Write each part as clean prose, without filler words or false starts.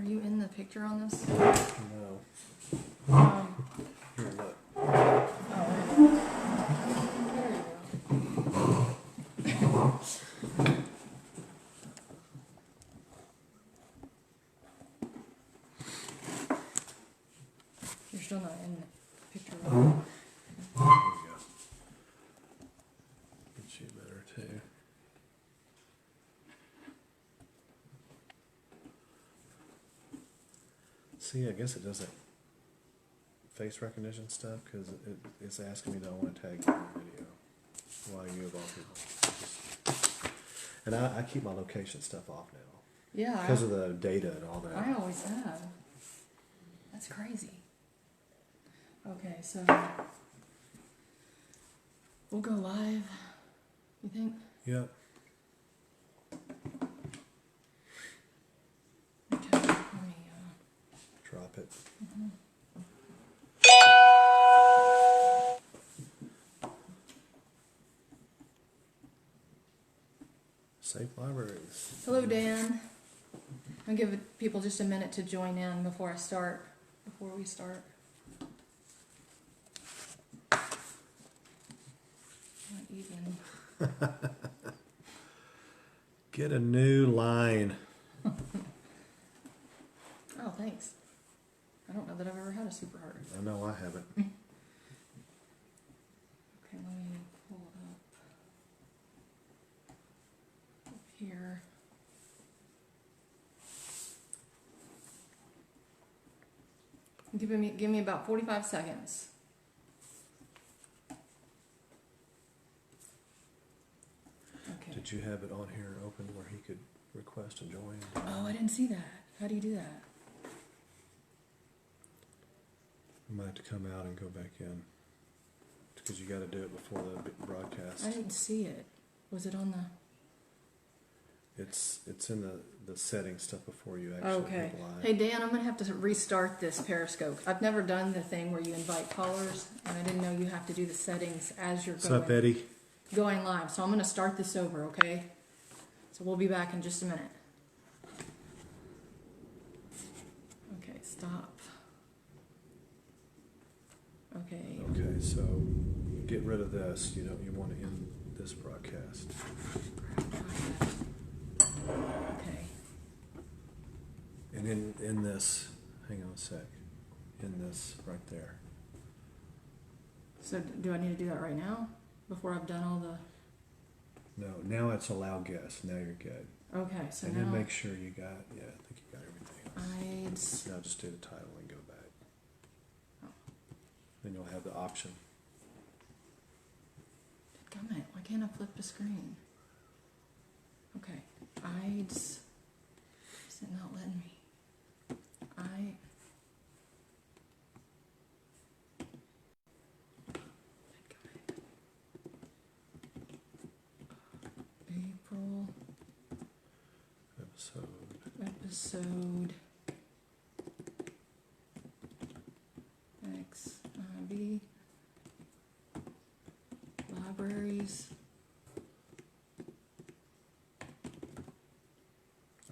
you in the picture on this? No. Here, look. Oh, there you go. You're still not in the picture. Right? There we go. Get you better too. See, I guess it doesn't face recognition stuff because it's asking me, do I want to tag you in the video? Why you of all people? And I keep my location stuff off now Yeah. because of the data and all that. I always have. That's crazy. Okay, so we'll go live. You think? Yep. Okay, let me, Drop it. Safe libraries. Hello, Dan. I'll give people just a minute to join in before we start. Not even. Get a new line. Oh, thanks. I don't know that I've ever had a super heart. I know I haven't. Okay, let me pull it up here. Give me about 45 seconds. Okay. Did you have it on here open where he could request and join? Oh, I didn't see that. How do you do that? You might have to come out and go back in because you got to do it before the broadcast. I didn't see it. Was it on the? It's in the settings stuff before you actually Okay. go live. Hey Dan, I'm gonna have to restart this Periscope. I've never done the thing where you invite callers, and I didn't know you have to do the settings as you're What's up, going Eddie? live. So I'm gonna start this over, okay? So we'll be back in just a minute. Okay, stop. Okay. Okay, so get rid of this. You want to end this broadcast. Okay. And in this, hang on a sec. In this right there. So do I need to do that right now? Before I've done all the... No, now it's allow guests. Now you're good. Okay, so And now... then make sure you got, I think you got everything else. Ides... Now just do the title and go back. Oh. Then you'll have the option. Gummit, why can't I flip the screen? Okay, Ides... Is it not letting me? April episode XIV libraries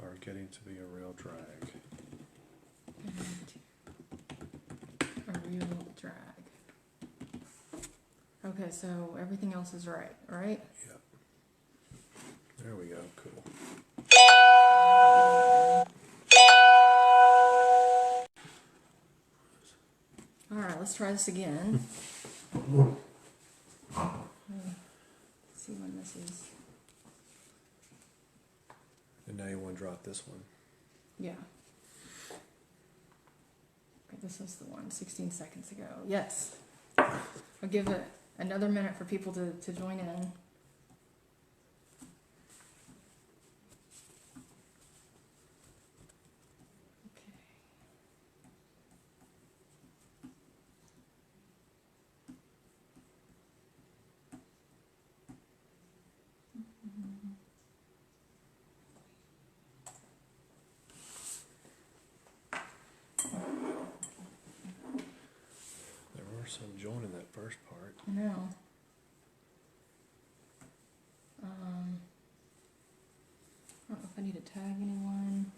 Are getting to be a real drag. and a real drag. Okay, so everything else is right, right? Yep. There we go. Cool. All right, let's try this again. See when this is. And now you want to drop this one. Yeah. Okay, this was the one 16 seconds ago. Yes. I'll give it another minute for people to join in. There were some joining that first part. I know. I don't know if I need to tag anyone.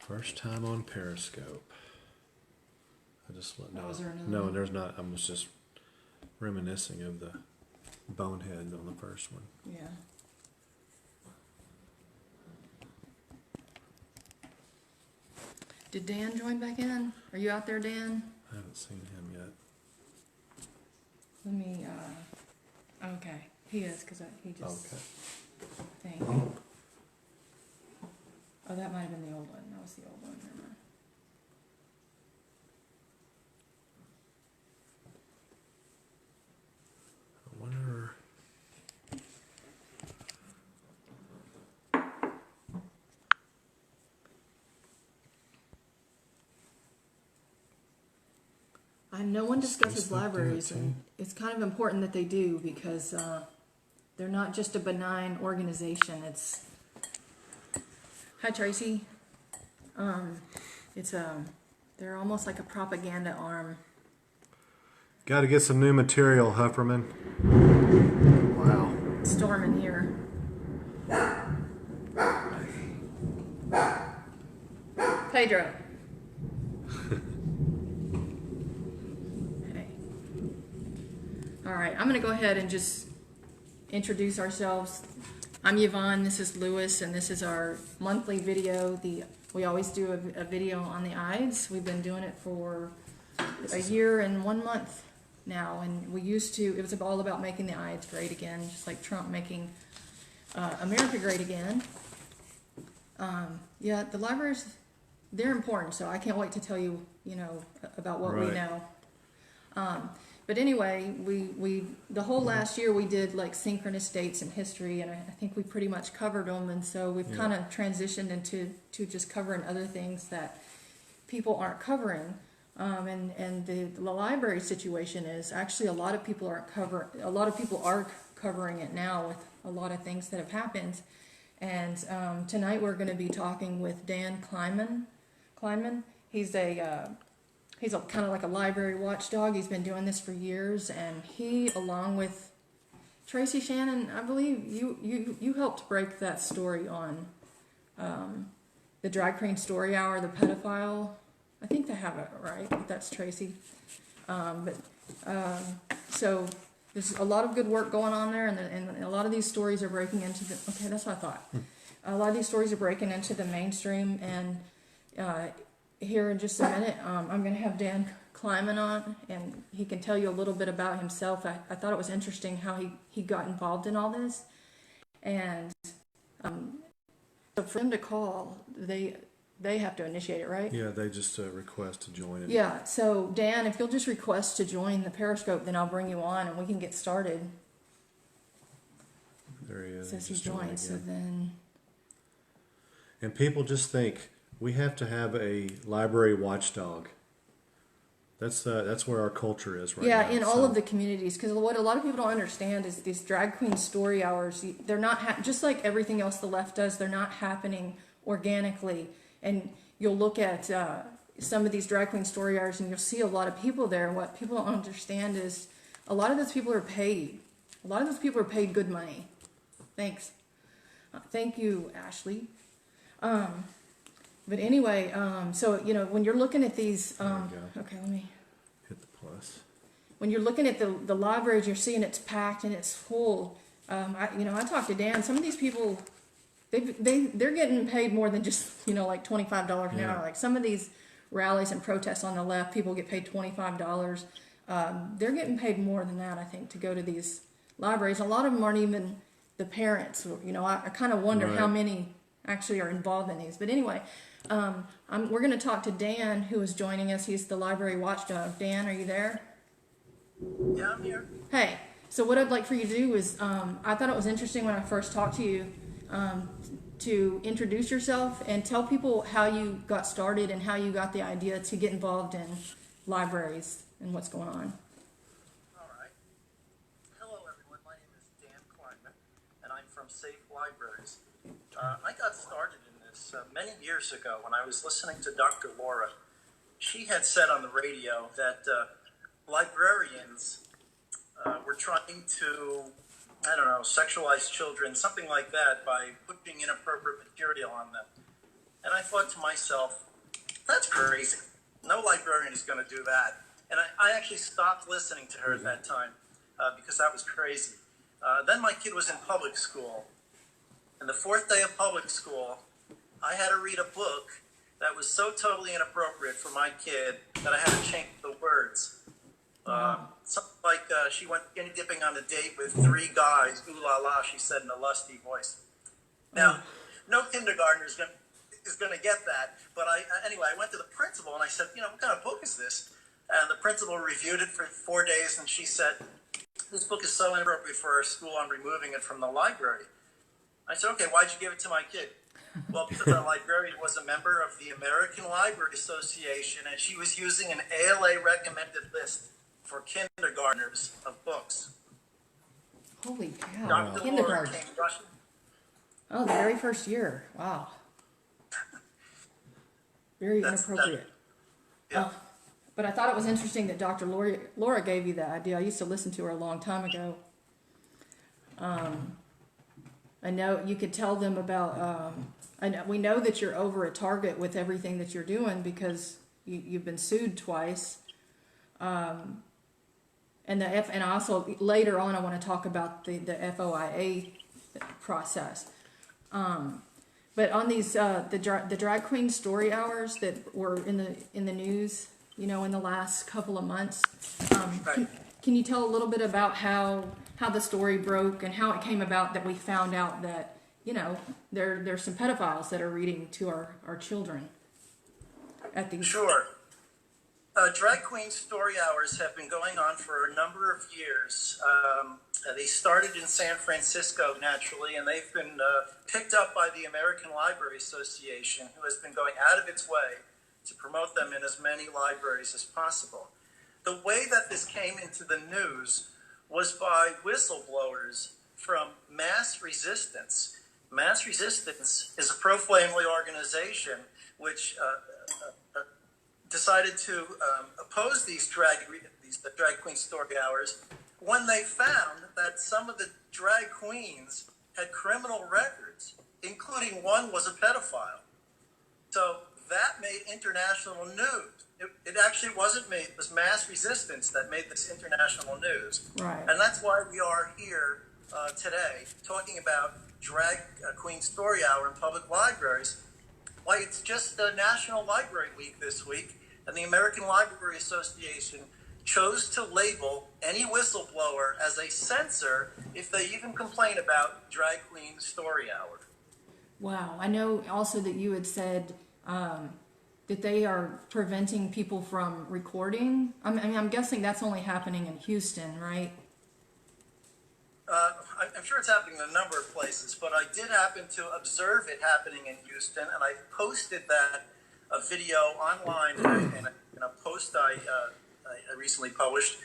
First time on Periscope. I just no, Oh, was there another no, one? there's not. I was just reminiscing of the bonehead on the first one. Yeah. Did Dan join back in? Are you out there, Dan? I haven't seen him yet. Let me, okay. He is, because he just, Okay. thing. Oh, that might have been the old one. That was the old one. Never mind. I wonder. No one discusses Facebook do it libraries, too? and it's kind of important that they do because they're not just a benign organization. It's hi Tracy. It's they're almost like a propaganda arm. Got to get some new material, Hufferman. Wow. Storm in here. Pedro. Hey. All right, I'm going to go ahead and just introduce ourselves. I'm Yvonne, this is Lewis, and this is our monthly video. We always do a video on the Ides. We've been doing it for a year and 1 month now, and it was all about making the Ides great again, just like Trump making America great again. Yeah, the libraries, they're important, so I can't wait to tell you, about what we Right. know. But anyway, we the whole last year we did like synchronous dates in history, and I think we pretty much covered them, and so we've Yeah. kind of transitioned into just covering other things that people aren't covering. And the library situation is actually a lot of people are covering it now with a lot of things that have happened. And tonight we're going to be talking with Dan Kleinman. He's a kind of like a library watchdog. He's been doing this for years, and he, along with Tracy Shannon, I believe you helped break that story on the Drag Queen Story Hour, the pedophile. I think they have it right. That's Tracy. So there's a lot of good work going on there, and a lot of these stories are breaking into the. Okay, that's what I thought. A lot of these stories are breaking into the mainstream, and here in just a minute, I'm going to have Dan Kleinman on, and he can tell you a little bit about himself. I thought it was interesting how he got involved in all this, and so for them to call, they have to initiate it, right? Yeah, they just request to join it. Yeah, so Dan, if you'll just request to join the Periscope, then I'll bring you on and we can get started. There he is. Says he just joined joined, so again. then... And people just think we have to have a library watchdog. That's where our culture is right now. Yeah, in all of the communities, because what a lot of people don't understand is these drag queen story hours, they're not, just like everything else the left does, they're not happening organically. And you'll look at some of these drag queen story hours and you'll see a lot of people there. And what people don't understand is a lot of those people are paid. A lot of those people are paid good money. Thanks. Thank you, Ashley. But anyway, so, when you're looking at these, There we go. okay, let me. Hit the plus. When you're looking at the libraries, you're seeing it's packed and it's full. I talked to Dan. Some of these people, they're getting paid more than just like $25 an Yeah. hour. Like some of these rallies and protests on the left, people get paid $25. They're getting paid more than that, I think, to go to these libraries. A lot of them aren't even the parents. I kind of wonder how Right. many actually are involved in these. But anyway, we're going to talk to Dan, who is joining us. He's the library watchdog. Dan, are you there? Yeah, I'm here. Hey, so what I'd like for you to do is, I thought it was interesting when I first talked to you, to introduce yourself and tell people how you got started and how you got the idea to get involved in libraries and what's going on. All right. Hello, everyone. My name is Dan Kleinman, and I'm from Safe Libraries. I got started in this many years ago when I was listening to Dr. Laura. She had said on the radio that librarians were trying to, sexualize children, something like that, by putting inappropriate material on them. And I thought to myself, that's crazy. No librarian is going to do that. And I actually stopped listening to her at that time because that was crazy. Then my kid was in public school. And the fourth day of public school, I had to read a book that was so totally inappropriate for my kid that I had to change the words. Something like she went skinny dipping on a date with 3 guys. Ooh la la, she said in a lusty voice. Now, no kindergartner is going to get that. But anyway, I went to the principal and I said, what kind of book is this? And the principal reviewed it for 4 days, and she said, this book is so inappropriate for our school, I'm removing it from the library. I said, okay, why'd you give it to my kid? Well, because our librarian was a member of the American Library Association, and she was using an ALA recommended list for kindergartners of books. Holy cow. Dr. Laura Kindergarten. came rushing. Oh, the very first year. Wow. Very inappropriate. Yeah. But I thought it was interesting that Dr. Laura gave you that idea. I used to listen to her a long time ago. I know you could tell them about, we know that you're over at Target with everything that you're doing because you've been sued twice. And also later on I want to talk about the FOIA process. But on these the drag queen story hours that were in the news, in the last couple of months, Right. can you tell a little bit about how the story broke and how it came about that we found out that there's some pedophiles that are reading to our children at these? Sure. Drag queen story hours have been going on for a number of years. They started in San Francisco, naturally, and they've been picked up by the American Library Association, who has been going out of its way to promote them in as many libraries as possible. The way that this came into the news was by whistleblowers from Mass Resistance. Mass Resistance is a pro-family organization which decided to oppose the drag queen story hours when they found that some of the drag queens had criminal records, including one was a pedophile. So that made international news. It actually wasn't me. It was Mass Resistance that made this international news. Right. And that's why we are here today talking about Drag Queen Story Hour in public libraries. Why, it's just National Library Week this week, and the American Library Association chose to label any whistleblower as a censor if they even complain about Drag Queen Story Hour. Wow. I know also that you had said that they are preventing people from recording. I'm guessing that's only happening in Houston, right? I'm sure it's happening in a number of places, but I did happen to observe it happening in Houston, and I posted a video online in a post I recently published,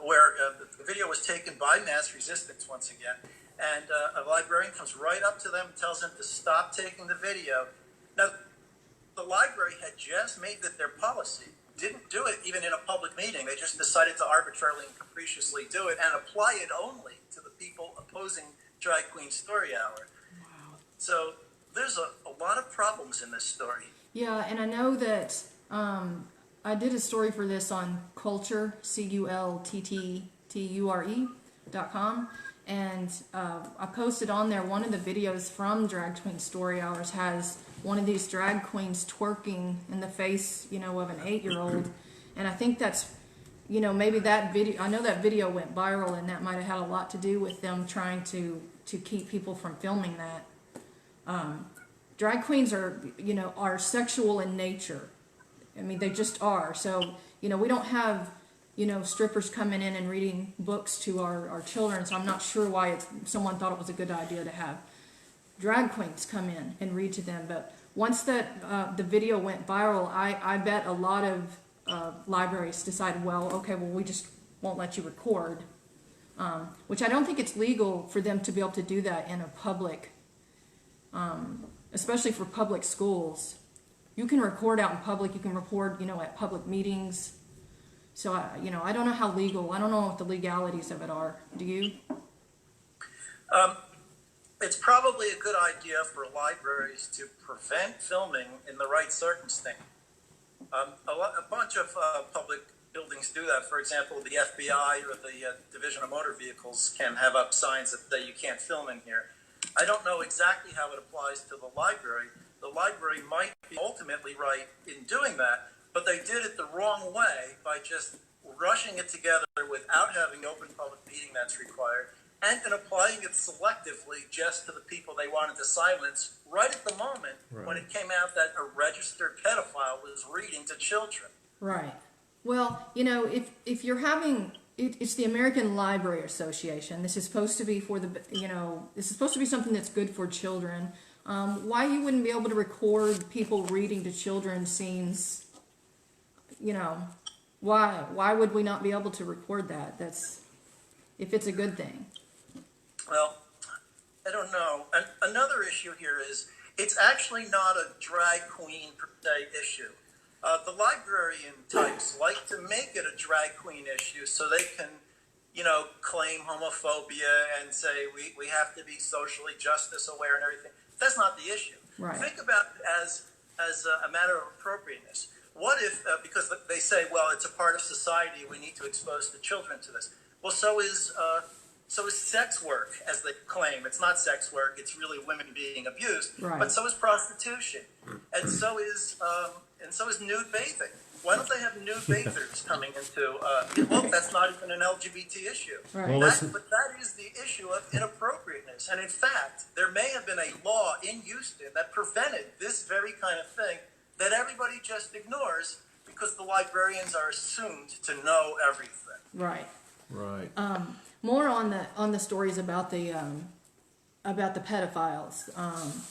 where the video was taken by Mass Resistance once again, and a librarian comes right up to them and tells them to stop taking the video. Now, the library had just made that their policy. Didn't do it even in a public meeting. They just decided to arbitrarily and capriciously do it and apply it only to the people opposing Drag Queen Story Hour. Wow. So there's a lot of problems in this story. Yeah, and I know that I did a story for this on Culture, CULTTURE.com, and I posted on there one of the videos from Drag Queen Story Hours has one of these drag queens twerking in the face, of an 8-year-old, and I think that's, maybe that video. I know that video went viral, and that might have had a lot to do with them trying to keep people from filming that. Drag queens are sexual in nature. I mean, they just are. So, we don't have, strippers coming in and reading books to our children. So I'm not sure why someone thought it was a good idea to have drag queens come in and read to them. But once that the video went viral, I bet a lot of libraries decided, we just won't let you record. Which I don't think it's legal for them to be able to do that in a public, especially for public schools. You can record out in public. You can record, at public meetings. So, I don't know how legal. I don't know what the legalities of it are. Do you? it's probably a good idea for libraries to prevent filming in the right circumstance. A bunch of public buildings do that. For example, the FBI or the Division of Motor Vehicles can have up signs that say you can't film in here. I don't know exactly how it applies to the library. The library might be ultimately right in doing that, but they did it the wrong way by just rushing it together without having the open public meeting that's required, and then applying it selectively just to the people they wanted to silence right at the moment when it came out that a registered pedophile was reading to children. Right. Well, you know, if you're having, it's the American Library Association. This is supposed to be for the, you know, this is supposed to be something that's good for children. Why you wouldn't be able to record people reading to children seems, you know, why would we not be able to record that? That's, if it's a good thing. Well, I don't know. Another issue here is it's actually not a drag queen per se issue. The librarian types like to make it a drag queen issue so they can, you know, claim homophobia and say we have to be socially justice aware and everything. That's not the issue. Right. Think about it as a matter of appropriateness. What if, because they say, well, it's a part of society, we need to expose the children to this. Well, so is sex work, as they claim. It's not sex work; it's really women being abused. Right. But so is prostitution, and so is nude bathing. Why don't they have nude bathers coming into? Look, that's not even an LGBT issue. Right. Well, But that is the issue of inappropriateness. And in fact, there may have been a law in Houston that prevented this very kind of thing that everybody just ignores because the librarians are assumed to know everything. Right. Right. More on the stories about the pedophiles.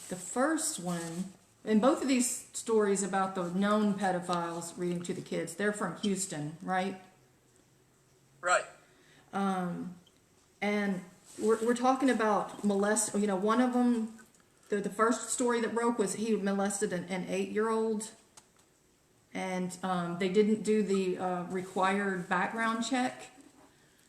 The first one, and both of these stories about the known pedophiles reading to the kids, they're from Houston, right? Right. And we're talking about molest. You know, one of them, the first story that broke was he molested an 8-year-old, and they didn't do the required background check.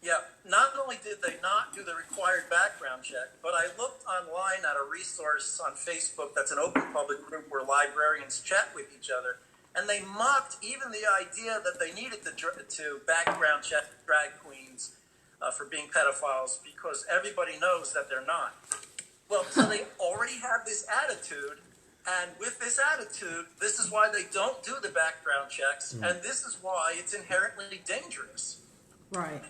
Yeah, not only did they not do the required background check, but I looked online at a resource on Facebook that's an open public group where librarians chat with each other, and they mocked even the idea that they needed to background check drag queens for being pedophiles because everybody knows that they're not. Well, so they already have this attitude, and with this attitude, this is why they don't do the background checks, and this is why it's inherently dangerous. Right.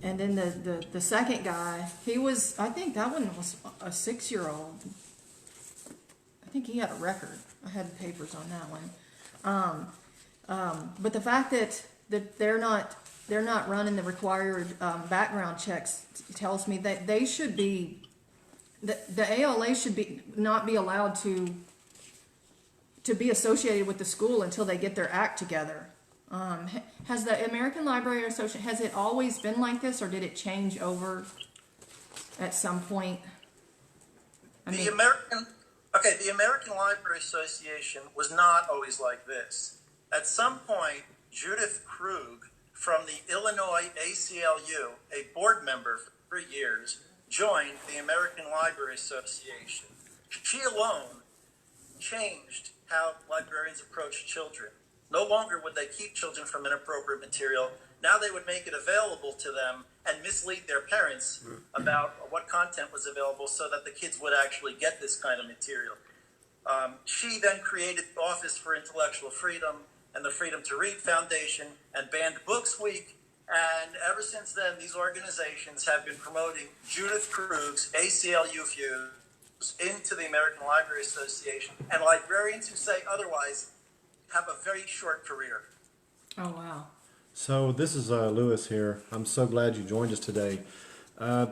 And then the second guy, he was, I think that one was a 6-year-old. I think he had a record. I had papers on that one. But the fact that they're not running the required background checks tells me that they should be, the ALA should not be allowed to be associated with the school until they get their act together. Has the American Library Association, has it always been like this, or did it change over at some point? The American Library Association was not always like this. At some point, Judith Krug from the Illinois ACLU, a board member for 3 years, joined the American Library Association. She alone changed how librarians approach children. No longer would they keep children from inappropriate material. Now they would make it available to them and mislead their parents about what content was available so that the kids would actually get this kind of material. She then created the Office for Intellectual Freedom and the Freedom to Read Foundation and banned Books Week. And ever since then, these organizations have been promoting Judith Krug's ACLU views into the American Library Association. And librarians who say otherwise have a very short career. Oh, wow. So this is Lewis here. I'm so glad you joined us today.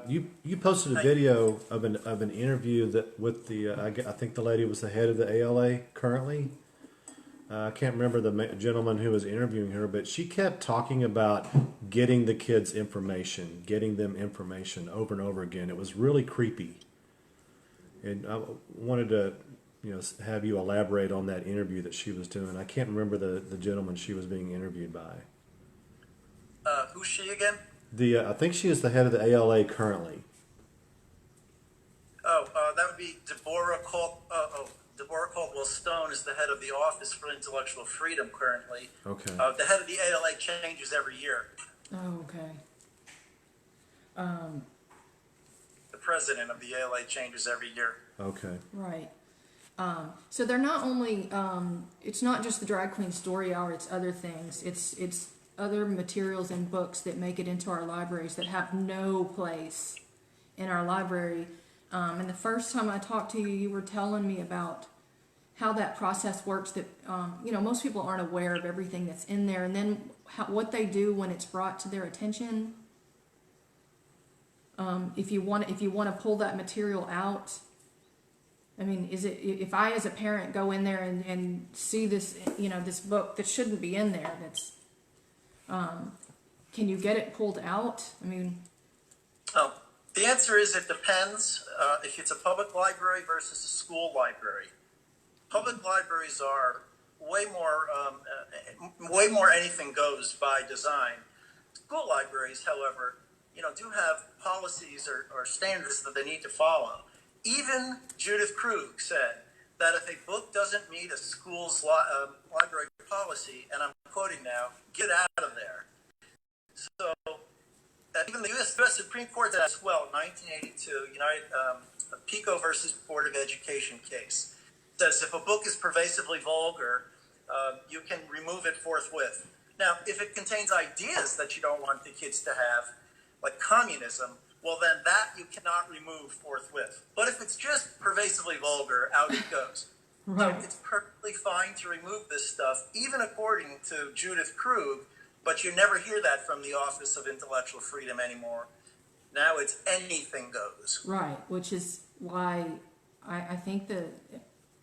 You posted a video of an interview that with the I think the lady was the head of the ALA currently. I can't remember the gentleman who was interviewing her, but she kept talking about getting the kids information, getting them information over and over again. It was really creepy, and I wanted to have you elaborate on that interview that she was doing. I can't remember the gentleman she was being interviewed by. Who's she again? I think she is the head of the ALA currently. the head of the Office for Intellectual Freedom currently. Okay. The head of the ALA changes every year. Oh, okay. The president of the ALA changes every year. Okay. Right. So they're not only, it's not just the Drag Queen Story Hour, it's other things. It's other materials and books that make it into our libraries that have no place in our library. And the first time I talked to you, you were telling me about how that process works, that, most people aren't aware of everything that's in there, and then what they do when it's brought to their attention. If you want to pull that material out, I mean, if I as a parent go in there and see this, this book that shouldn't be in there, that's, can you get it pulled out? I mean, Oh, the answer is it depends if it's a public library versus a school library. Public libraries are way more anything goes by design. School libraries, however, do have policies or standards that they need to follow. Even Judith Krug said that if a book doesn't meet a school's library policy, and I'm quoting now, get out of there. So even the U.S. Supreme Court did that as well in 1982, Pico versus Board of Education case. It says if a book is pervasively vulgar, you can remove it forthwith. Now, if it contains ideas that you don't want the kids to have, like communism, well then that you cannot remove forthwith. But if it's just pervasively vulgar, out it goes. right. So it's perfectly fine to remove this stuff, even according to Judith Krug, but you never hear that from the Office of Intellectual Freedom anymore. Now it's anything goes. Right, which is why I think that,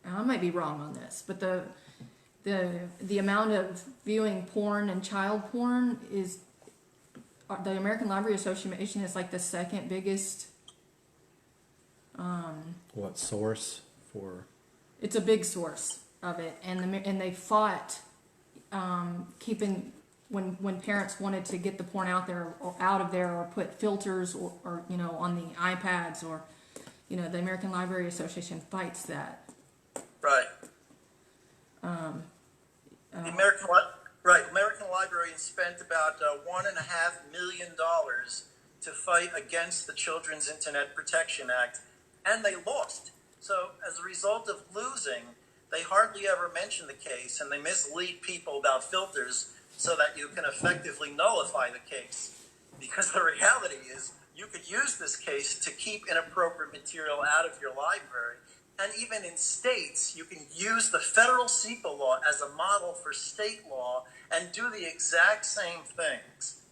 and I might be wrong on this, but the amount of viewing porn and child porn is, the American Library Association is like the second biggest. What source for? It's a big source of it, and they fought keeping when parents wanted to get the porn out there or out of there, or put filters or on the iPads, or the American Library Association fights that. Right. The American librarians spent about $1.5 million to fight against the Children's Internet Protection Act, and they lost. So as a result of losing, they hardly ever mention the case, and they mislead people about filters so that you can effectively nullify the case. Because the reality is, you could use this case to keep inappropriate material out of your library. And even in states, you can use the federal SEPA law as a model for state law and do the exact same things.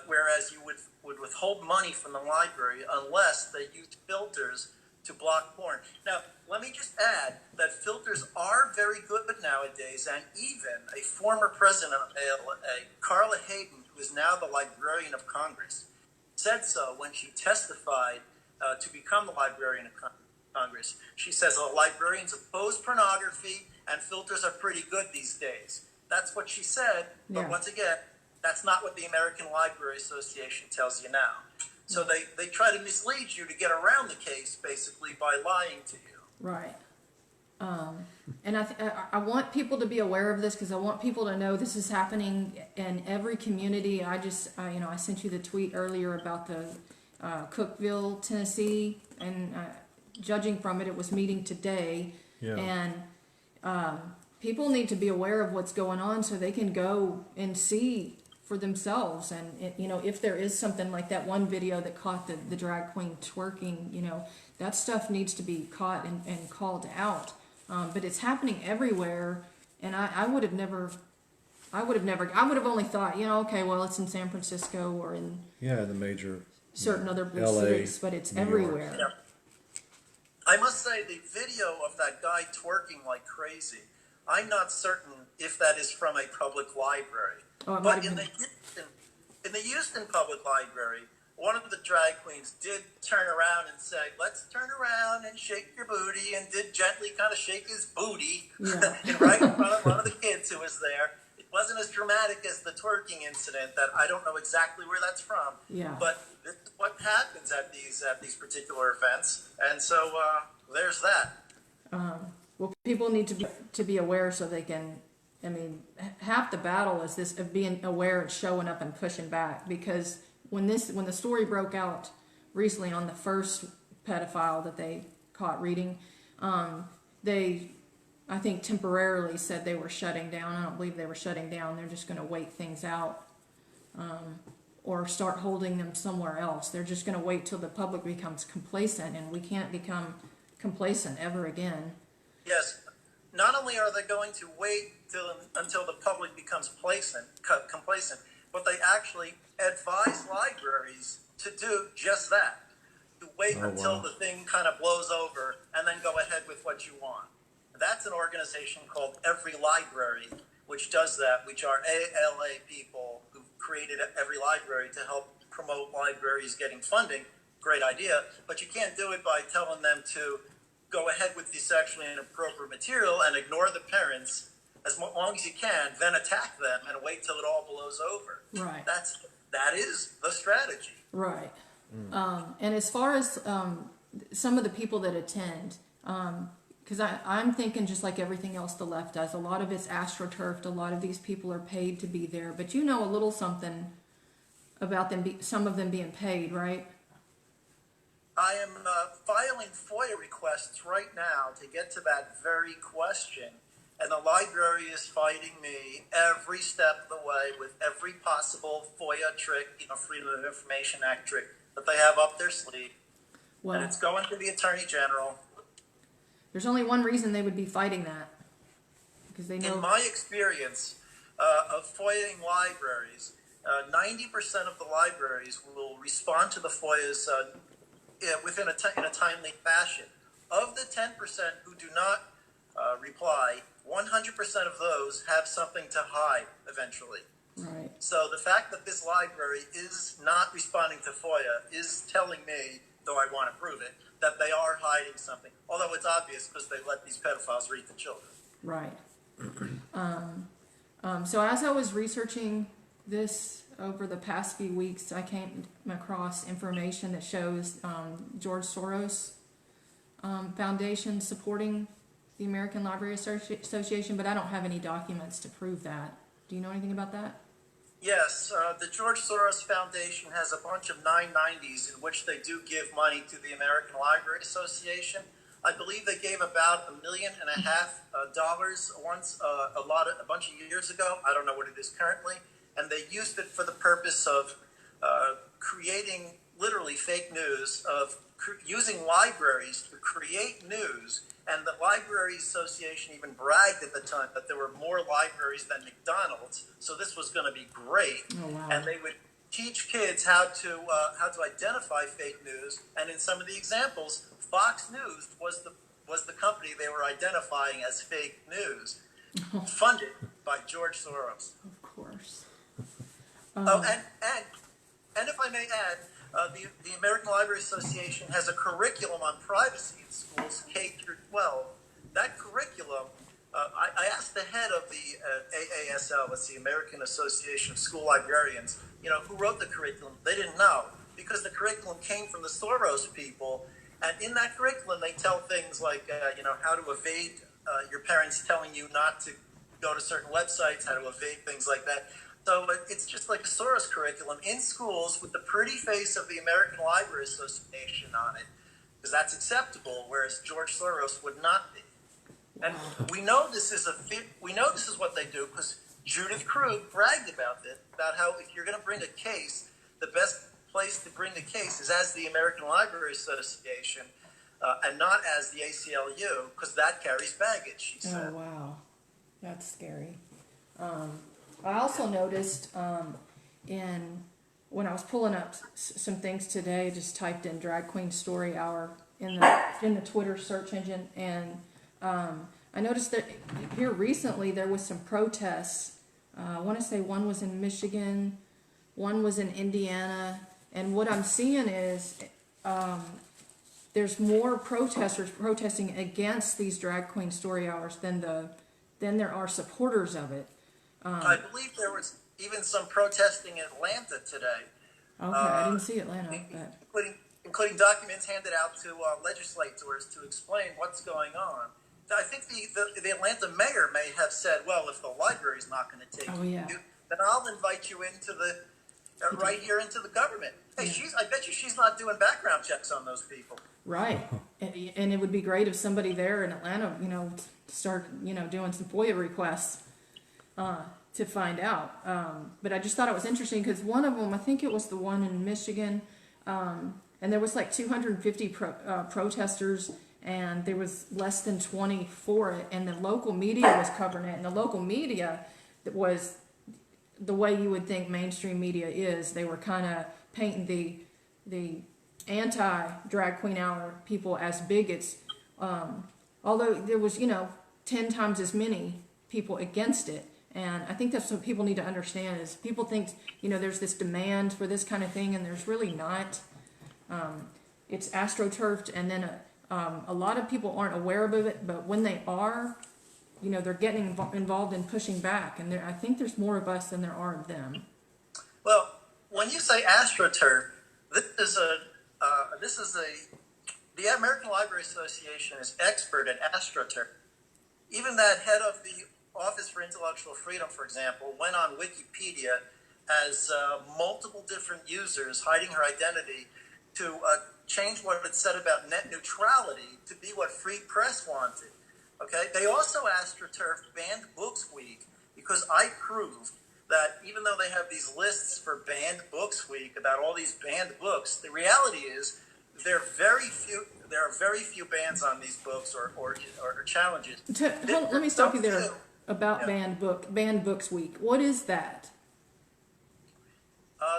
Whereas you would withhold money from the library unless they used filters to block porn. Now, let me just add that filters are very good nowadays, and even a former president of ALA, Carla Hayden, who is now the Librarian of Congress, said so when she testified to become the Librarian of Congress. She says, librarians oppose pornography and filters are pretty good these days. That's what she said, but Yeah. once again, that's not what the American Library Association tells you now. So they try to mislead you to get around the case, basically, by lying to you. Right. And I want people to be aware of this, because I want people to know this is happening in every community. I sent you the tweet earlier about the Cookeville, Tennessee, and judging from it, it was meeting today. Yeah. And people need to be aware of what's going on so they can go and see for themselves. And if there is something like that one video that caught the drag queen twerking, that stuff needs to be caught and called out. But it's happening everywhere, and I would have only thought, okay, well, it's in San Francisco or in The major certain other big LA, cities, but it's New York. everywhere. Yeah. I must say, the video of that guy twerking like crazy, I'm not certain if that is from a public library. Oh, it But might in have the Houston Public Library, one of the drag queens did turn around and say, "Let's turn around and shake your booty," and did gently kind of shake his booty Yeah. right in front of one of the kids who was there. It wasn't as dramatic as the twerking incident that I don't know exactly where that's from. Yeah. But this is what happens at these particular events, and so there's that. Well, people need to be aware so they can. I mean, half the battle is this of being aware and showing up and pushing back. Because when the story broke out recently on the first pedophile that they caught reading, they, I think, temporarily said they were shutting down. I don't believe they were shutting down. They're just going to wait things out, or start holding them somewhere else. They're just going to wait till the public becomes complacent, and we can't become complacent ever again. Yes. Not only are they going to wait until the public becomes complacent, but they actually advise libraries to do just that. To wait until the thing kind of blows over and then go ahead with what you want. That's an organization called Every Library, which does that, which are ALA people who created Every Library to help promote libraries getting funding. Great idea, but you can't do it by telling them to go ahead with the sexually inappropriate material and ignore the parents as long as you can, then attack them and wait till it all blows over. Right. That is the strategy. Right. And as far as some of the people that attend, because I'm thinking just like everything else the left does, a lot of it's astroturfed. A lot of these people are paid to be there, but you know a little something about them. Some of them being paid, right? I am filing FOIA requests right now to get to that very question, and the library is fighting me every step of the way with every possible FOIA trick, Freedom of Information Act trick that they have up their sleeve. Well, and it's going to the Attorney General. There's only one reason they would be fighting that, because they know. In my experience of FOIAing libraries, 90% of the libraries will respond to the FOIAs in a timely fashion. Of the 10% who do not reply, 100% of those have something to hide eventually. Right. So the fact that this library is not responding to FOIA is telling me, though I want to prove it, that they are hiding something. Although it's obvious because they let these pedophiles read the children. Right. So as I was researching this over the past few weeks, I came across information that shows George Soros Foundation supporting the American Library Association, but I don't have any documents to prove that. Do you know anything about that? Yes, the George Soros Foundation has a bunch of 990s in which they do give money to the American Library Association. I believe they gave about $1.5 million once, a bunch of years ago. I don't know what it is currently. And they used it for the purpose of creating literally fake news, of using libraries to create news. And the Library Association even bragged at the time that there were more libraries than McDonald's, so this was going to be great. Oh, wow. And they would teach kids how to identify fake news. And in some of the examples, Fox News was the company they were identifying as fake news, funded by George Soros. Of course. And if I may add, the American Library Association has a curriculum on privacy in schools, K through 12. That curriculum, I asked the head of the AASL, that's the American Association of School Librarians, who wrote the curriculum. They didn't know, because the curriculum came from the Soros people. And in that curriculum, they tell things like, how to evade your parents telling you not to go to certain websites, how to evade things like that. So it's just like a Soros curriculum in schools with the pretty face of the American Library Association on it, because that's acceptable, whereas George Soros would not be. And we know this is what they do, because Judith Krug bragged about this, about how if you're going to bring a case, the best place to bring the case is as the American Library Association, and not as the ACLU, because that carries baggage, she said. Oh, wow. That's scary. I also noticed when I was pulling up some things today, just typed in drag queen story hour in the Twitter search engine, and I noticed that here recently there was some protests. I want to say one was in Michigan, one was in Indiana, and what I'm seeing is there's more protesters protesting against these drag queen story hours than there are supporters of it. I believe there was even some protesting in Atlanta today. Okay, I didn't see Atlanta, but including documents handed out to legislators to explain what's going on. I think the Atlanta mayor may have said, well, if the library's not going to take Oh, yeah. you, then I'll invite you into the right here into the government. Hey, Yeah. I bet you she's not doing background checks on those people. Right. And it would be great if somebody there in Atlanta, start, doing some FOIA requests to find out. But I just thought it was interesting because one of them, I think it was the one in Michigan, and there was like 250 protesters, and there was less than 20 for it, and the local media was covering it, and the local media was the way you would think mainstream media is. They were kind of painting the anti-drag queen hour people as bigots, although there was 10 times as many people against it. And I think that's what people need to understand is people think there's this demand for this kind of thing, and there's really not. It's astroturfed, and then a lot of people aren't aware of it, but when they are, they're getting involved in pushing back, and I think there's more of us than there are of them. Well, when you say astroturf, the American Library Association is expert at astroturf. Even that head of the Office for Intellectual Freedom, for example, went on Wikipedia as multiple different users hiding her identity to change what it said about net neutrality to be what Free Press wanted. Okay, they also astroturfed Banned Books Week because I proved that even though they have these lists for Banned Books Week about all these banned books, the reality is there are very few bans on these books or challenges. Let me stop you there about Yeah. Banned Books Week. What is that?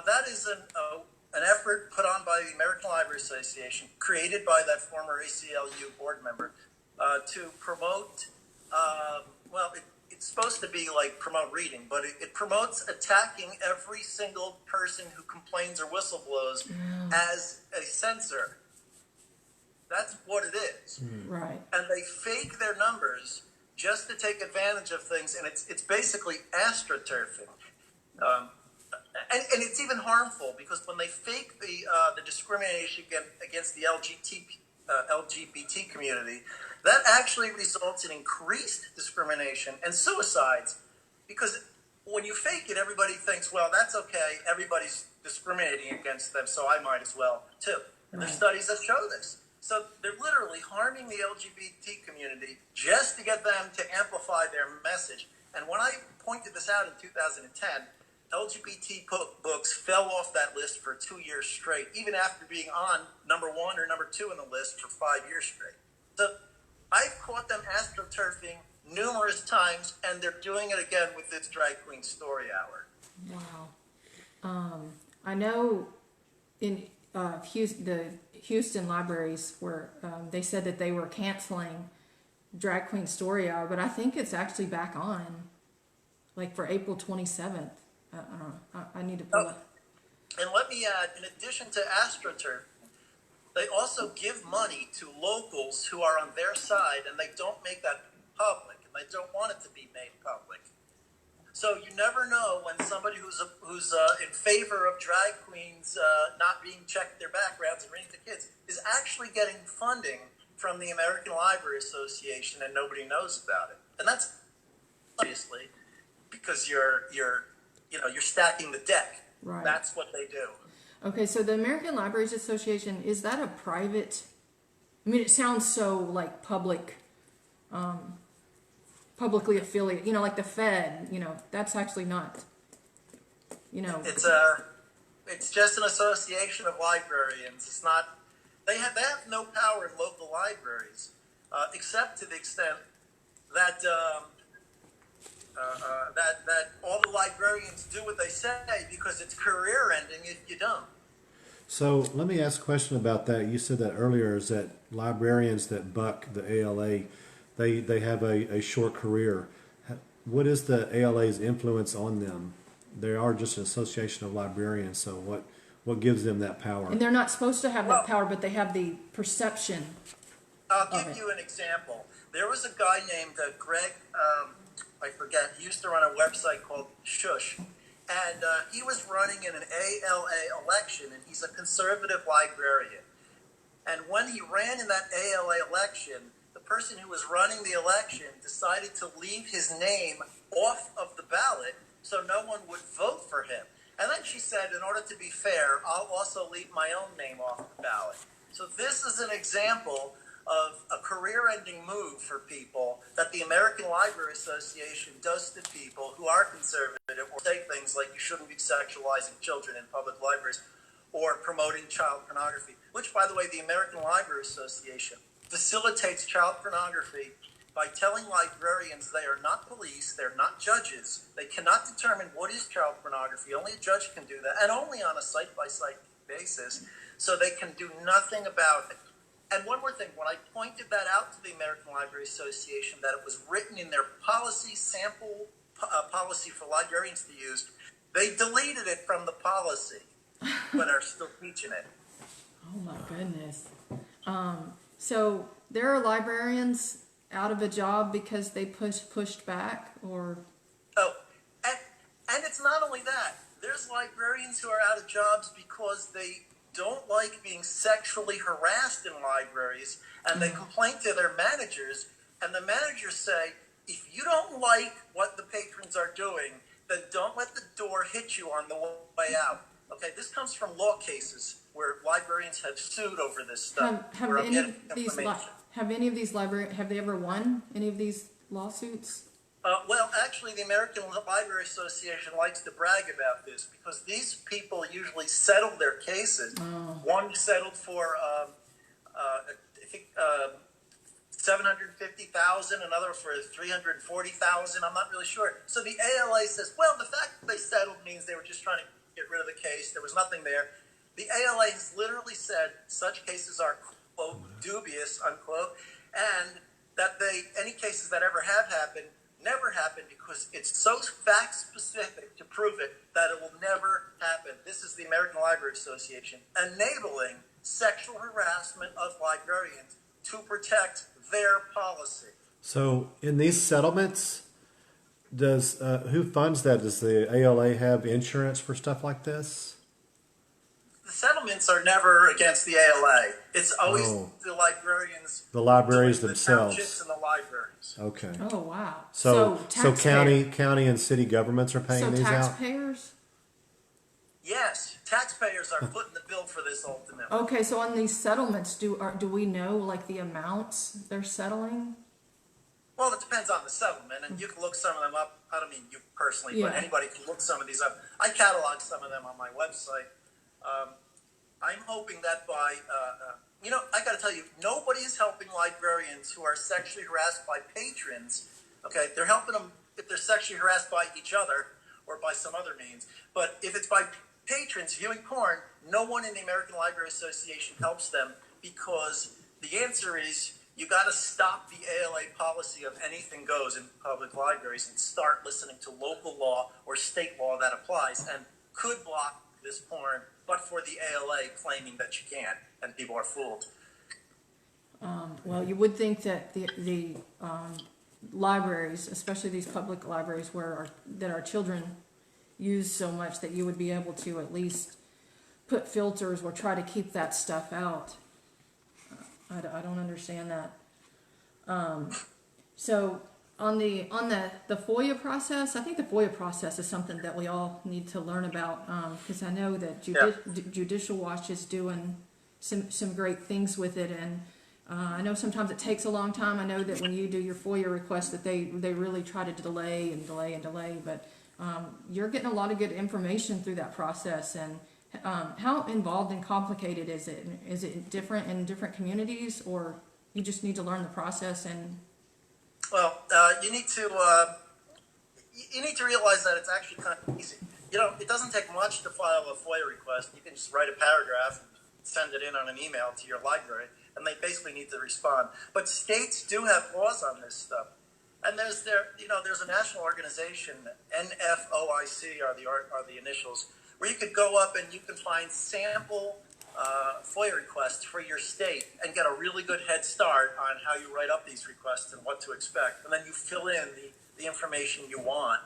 That is an effort put on by the American Library Association, created by that former ACLU board member, to promote, it's supposed to be like promote reading, but it promotes attacking every single person who complains or whistleblows as a censor. That's what it is. Right. And they fake their numbers just to take advantage of things, and it's basically astroturfing. And it's even harmful because when they fake the discrimination against the LGBT community, that actually results in increased discrimination and suicides. Because when you fake it, everybody thinks, well, that's okay. Everybody's discriminating against them, so I might as well too. And there's studies that show this. So they're literally harming the LGBT community just to get them to amplify their message. And when I pointed this out in 2010, LGBT books fell off that list for 2 years straight, even after being on number 1 or number 2 on the list for 5 years straight. So I've caught them astroturfing numerous times, and they're doing it again with this Drag Queen Story Hour. Wow. I know in the Houston libraries where they said that they were canceling Drag Queen Story Hour, but I think it's actually back on, like for April 27th. I need to pull it. And let me add, in addition to AstroTurf, they also give money to locals who are on their side, and they don't make that public, and they don't want it to be made public. So you never know when somebody who's in favor of drag queens not being checked their backgrounds and reading to kids is actually getting funding from the American Library Association, and nobody knows about it. And that's obviously because you're stacking the deck. Right. That's what they do. Okay, so the American Libraries Association, is that a private? I mean, it sounds so like publicly affiliated. Like the Fed. That's actually not. It's just an association of librarians. It's not. They have no power in local libraries, except to the extent that. That all the librarians do what they say because it's career ending if you don't. So let me ask a question about that. You said that earlier, is that librarians that buck the ALA, they have a short career. What is the ALA's influence on them? They are just an association of librarians, so what gives them that power? And they're not supposed to have that power, but they have the perception. I'll give you an example. There was a guy named Greg, I forget, he used to run a website called Shush, and he was running in an ALA election, and he's a conservative librarian. And when he ran in that ALA election, the person who was running the election decided to leave his name off of the ballot so no one would vote for him. And then she said, in order to be fair, I'll also leave my own name off the ballot. So this is an example of a career-ending move for people that the American Library Association does to people who are conservative or say things like you shouldn't be sexualizing children in public libraries or promoting child pornography, which, by the way, the American Library Association facilitates child pornography by telling librarians they are not police, they're not judges, they cannot determine what is child pornography, only a judge can do that, and only on a site-by-site basis, so they can do nothing about it. And one more thing, when I pointed that out to the American Library Association, that it was written in their policy sample policy for librarians to use, they deleted it from the policy, but are still teaching it. Oh my goodness. So there are librarians out of a job because they pushed back, or? Oh, and it's not only that. There's librarians who are out of jobs because they don't like being sexually harassed in libraries, and they complain to their managers, and the managers say, if you don't like what the patrons are doing, then don't let the door hit you on the way out. Okay, this comes from law cases where librarians have sued over this stuff. Have any of these library, have they ever won any of these lawsuits? Well, actually, the American Library Association likes to brag about this because these people usually settle their cases. One settled for, I think, $750,000, another for $340,000. I'm not really sure. So the ALA says, well, the fact that they settled means they were just trying to get rid of the case. There was nothing there. The ALA has literally said such cases are, quote, dubious, unquote, and that any cases that ever have happened never happened because it's so fact specific to prove it that it will never happen. This is the American Library Association enabling sexual harassment of librarians to protect their policy. So in these settlements, does who funds that? Does the ALA have insurance for stuff like this? The settlements are never against the ALA. It's always the librarians, the libraries the themselves, townships and the libraries. Okay. Oh wow. So taxpayer- county and city governments are paying these out. Taxpayers? Yes, taxpayers are footing the bill for this ultimately. Okay, so on these settlements, do we know like the amounts they're settling? Well, it depends on the settlement, and you can look some of them up. I don't mean you personally, but Yeah. anybody can look some of these up. I catalog some of them on my website. I'm hoping that by, I got to tell you, nobody is helping librarians who are sexually harassed by patrons. Okay, they're helping them if they're sexually harassed by each other or by some other means. But if it's by patrons viewing porn, no one in the American Library Association helps them because the answer is you got to stop the ALA policy of anything goes in public libraries and start listening to local law or state law that applies and could block this porn, but for the ALA claiming that you can't, and people are fooled. Well, you would think that the libraries, especially these public libraries that our children use so much, that you would be able to at least put filters or try to keep that stuff out. I don't understand that. So on the FOIA process, I think the FOIA process is something that we all need to learn about, because I know that Judicial Watch is doing some great things with it, and I know sometimes it takes a long time. I know that when you do your FOIA request that they really try to delay, but you're getting a lot of good information through that process. And how involved and complicated is it? Is it different in different communities, or you just need to learn the process? And well, you need to realize that it's actually kind of easy. It doesn't take much to file a FOIA request. You can just write a paragraph and send it in on an email to your library, and they basically need to respond. But states do have laws on this stuff, and there's a national organization, NFOIC are the initials, where you could go up and you can find sample FOIA requests for your state and get a really good head start on how you write up these requests and what to expect. And then you fill in the information you want,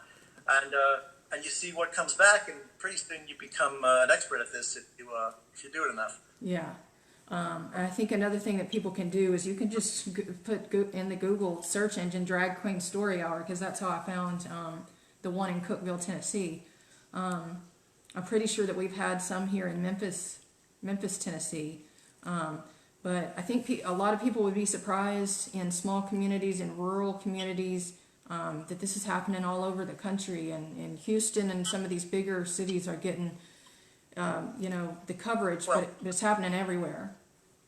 and you see what comes back, and pretty soon you become an expert at this if you do it enough. yeah, And I think another thing that people can do is you can just put in the Google search engine "drag queen story hour" because that's how I found the one in Cookeville, Tennessee. I'm pretty sure that we've had some here in Memphis, Tennessee. But I think a lot of people would be surprised in small communities and rural communities that this is happening all over the country. And in Houston and some of these bigger cities are getting, the coverage, Well, but it's happening everywhere.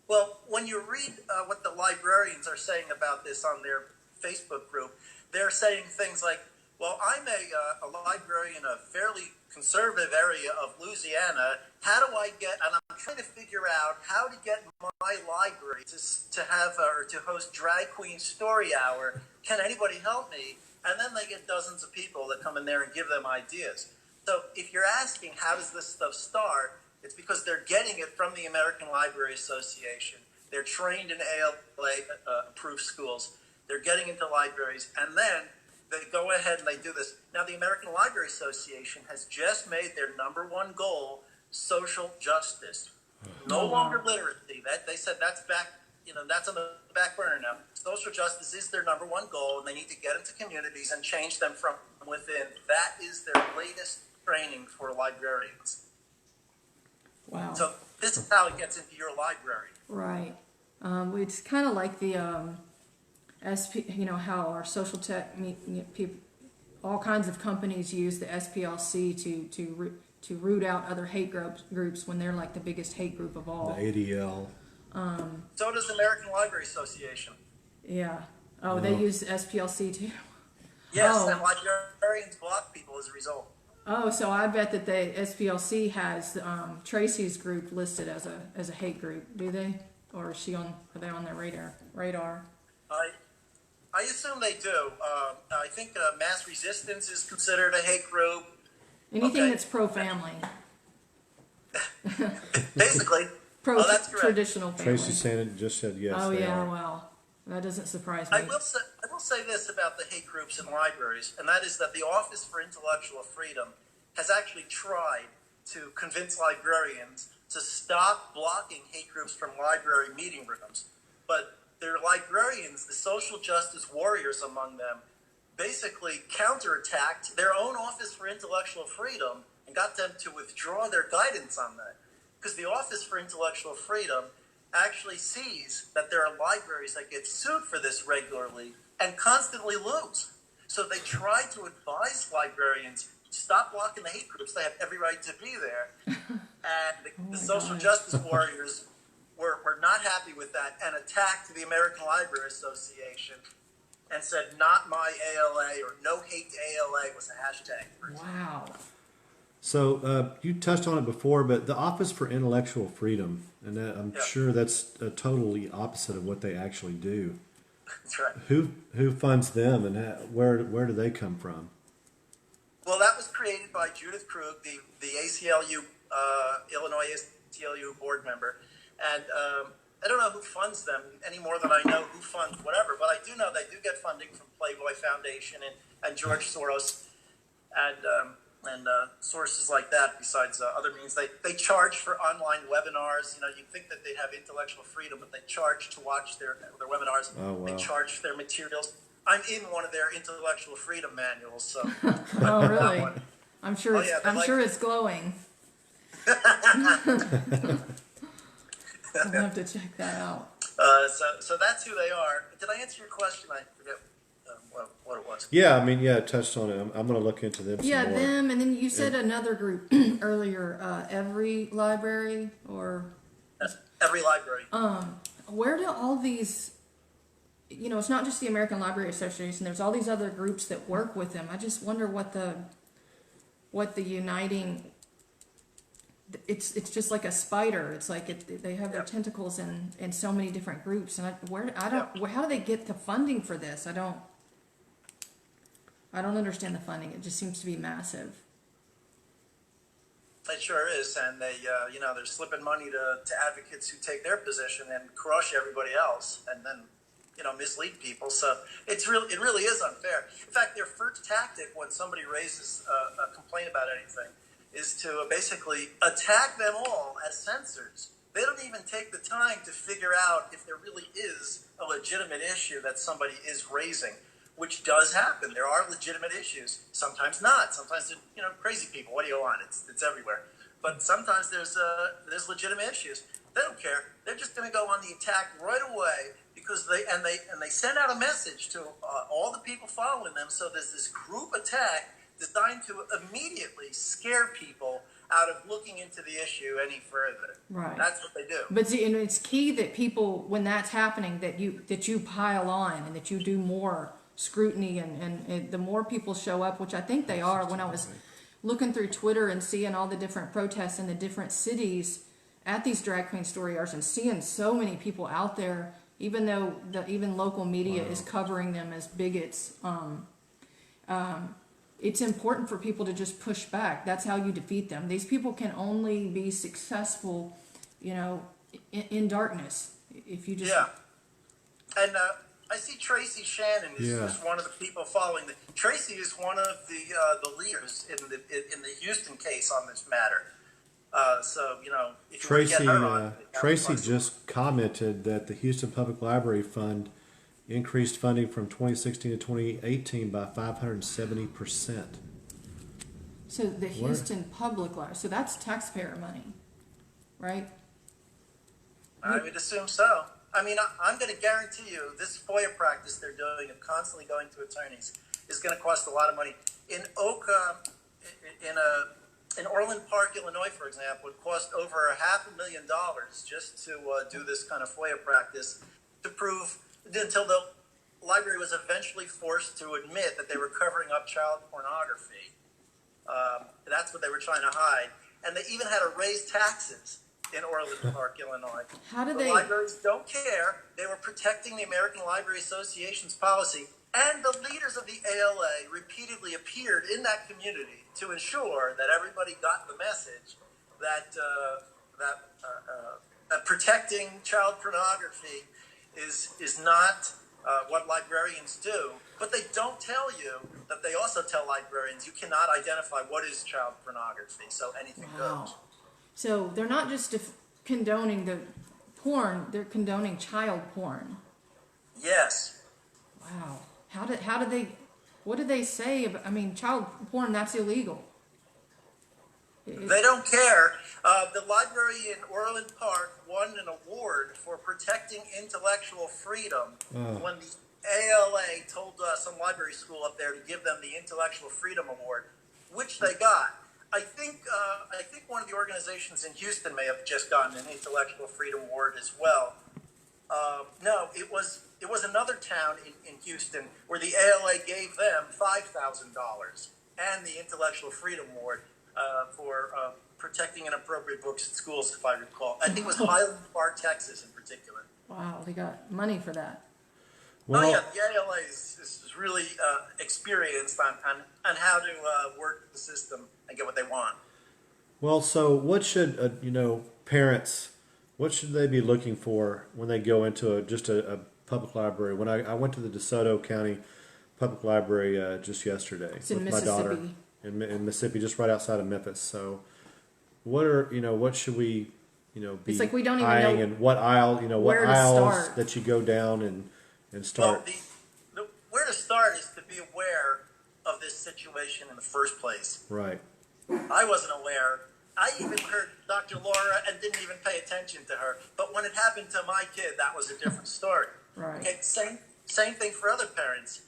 Well, when you read what the librarians are saying about this on their Facebook group, they're saying things like, well, I'm a librarian in a fairly conservative area of Louisiana. How do I get, and I'm trying to figure out how to get my library to have or to host Drag Queen Story Hour. Can anybody help me? And then they get dozens of people that come in there and give them ideas. So if you're asking how does this stuff start, it's because they're getting it from the American Library Association. They're trained in ALA approved schools. They're getting into libraries, and then they go ahead and they do this. Now, the American Library Association has just made their #1 goal social justice. No longer literacy. That they said that's back. That's on the back burner now. Social justice is their #1 goal, and they need to get into communities and change them from within. That is their latest training for librarians. Wow. So this is how it gets into your library. Right. It's kind of like the SP, how our social tech people, all kinds of companies use the SPLC to root out other hate groups when they're like the biggest hate group of all. The ADL. So does the American Library Association. Yeah. Oh, they use SPLC too. Yes, Oh. and librarians block people as a result. Oh, so I bet that the SPLC has Tracy's group listed as a hate group. Do they, or is she are they on their radar? I assume they do. I think Mass Resistance is considered a hate group. Anything Okay. that's pro-family, Basically. pro that's correct. traditional family. Tracy Sandin just said yes. Oh they yeah, are. well, that doesn't surprise me. I will say this about the hate groups in libraries, and that is that the Office for Intellectual Freedom has actually tried to convince librarians to stop blocking hate groups from library meeting rooms. But their librarians, the social justice warriors among them, basically counterattacked their own Office for Intellectual Freedom and got them to withdraw their guidance on that. Because the Office for Intellectual Freedom actually sees that there are libraries that get sued for this regularly and constantly lose. So they try to advise librarians, stop blocking the hate groups. They have every right to be there. And the social justice warriors were not happy with that and attacked the American Library Association and said, not my ALA, or no hate to ALA was a hashtag. Wow. So you touched on it before, but the Office for Intellectual Freedom, and I'm sure that's totally opposite of what they actually do. That's right. Who funds them, and where do they come from? Well, that was created by Judith Krug, the ACLU, Illinois ACLU board member. And I don't know who funds them any more than I know who funds whatever, but I do know they do get funding from Playboy Foundation and George Soros and sources like that, besides other means. They charge for online webinars. You'd think that they'd have intellectual freedom, but they charge to watch their webinars. Oh, wow. They charge for their materials. I'm in one of their intellectual freedom manuals, so. Oh really? I'm sure. Oh, yeah, I'm sure it's glowing. I'll have to check that out. So that's who they are. Did I answer your question? I forget what it was. Yeah, I mean, yeah, it touched on it. I'm going to look into them some Yeah, more. them, and then you said another group earlier. Every library, or Yes, every library. where do all these? It's not just the American Library Association. There's all these other groups that work with them. I just wonder what the uniting. It's just like a spider. It's like they have their tentacles in so many different groups, and how do they get the funding for this? I don't understand the funding. It just seems to be massive. It sure is, and they're slipping money to advocates who take their position and crush everybody else, and then mislead people. So it really is unfair. In fact, their first tactic when somebody raises a complaint about anything is to basically attack them all as censors. they don't even take the time to figure out if there really is a legitimate issue that somebody is raising, which does happen. There are legitimate issues. Sometimes not. Sometimes they're, crazy people. What do you want? It's everywhere. But sometimes there's legitimate issues. They don't care. They're just going to go on the attack right away because they send out a message to all the people following them. So there's this group attack designed to immediately scare people out of looking into the issue any further. Right. That's what they do. But see, and it's key that people, when that's happening, that you pile on and that you do more scrutiny and the more people show up, which I think they are. When I was looking through Twitter and seeing all the different protests in the different cities at these drag queen story arcs and seeing so many people out there, even though even local media is covering them as bigots, it's important for people to just push back. That's how you defeat them. These people can only be successful, in darkness. If you just and I see Tracy Shannon is one of the people following. Tracy is one of the leaders in the Houston case on this matter. So if you Tracy, get her on, Tracy just commented that the Houston Public Library Fund increased funding from 2016 to 2018 by 570%. So the Houston Public Library, so that's taxpayer money, right? I would assume so. I mean, I'm going to guarantee you this FOIA practice they're doing of constantly going to attorneys is going to cost a lot of money. In in Orland Park, Illinois, for example, it cost over $500,000 just to do this kind of FOIA practice to prove until the library was eventually forced to admit that they were covering up child pornography. That's what they were trying to hide. And they even had to raise taxes in Orland Park, Illinois. How did The libraries don't care. They were protecting the American Library Association's policy. And the leaders of the ALA repeatedly appeared in that community to ensure that everybody got the message that that protecting child pornography is not what librarians do. But they don't tell you that they also tell librarians you cannot identify what is child pornography, so anything goes. So they're not just condoning the porn; they're condoning child porn. Yes. Wow. How did they? What did they say about? I mean, child porn—that's illegal. They don't care. The library in Orland Park won an award for protecting intellectual freedom when the ALA told some library school up there to give them the Intellectual Freedom Award, which they got. I think one of the organizations in Houston may have just gotten an Intellectual Freedom Award as well. No, it was another town in Houston where the ALA gave them $5,000 and the Intellectual Freedom Award for protecting inappropriate books at schools, if I recall. I think it was Highland Park, Texas, in particular. Wow, they got money for that. Well, oh yeah, the ALA is really experienced on how to work the system and get what they want. well, so what should parents? What should they be looking for when they go into a public library? When I went to the DeSoto County Public Library just yesterday with my daughter in Mississippi, just right outside of Memphis. So, what should we be It's like we don't even eyeing know and what aisle what where to aisles start. that you go down and start? Well, where to start is to be aware of this situation in the first place. Right. I wasn't aware. I even heard Dr. Laura and didn't even pay attention to her. But when it happened to my kid, that was a different story. Right. Okay, same thing for other parents.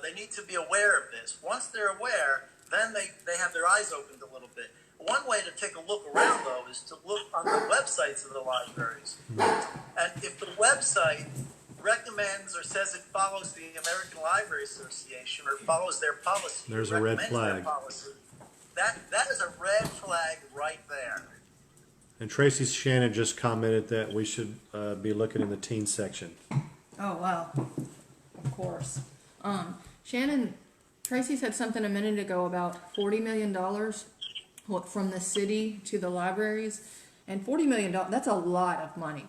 They need to be aware of this. Once they're aware, then they have their eyes opened a little bit. One way to take a look around, though, is to look on the websites of the libraries. And if the website recommends or says it follows the American Library Association or follows their policy, There's a red recommends flag. their policy, that is a red flag right there. And Tracy Shannon just commented that we should be looking in the teen section. Oh wow, of course. Tracy said something a minute ago about $40 million from the city to the libraries, and $40 million, that's a lot of money.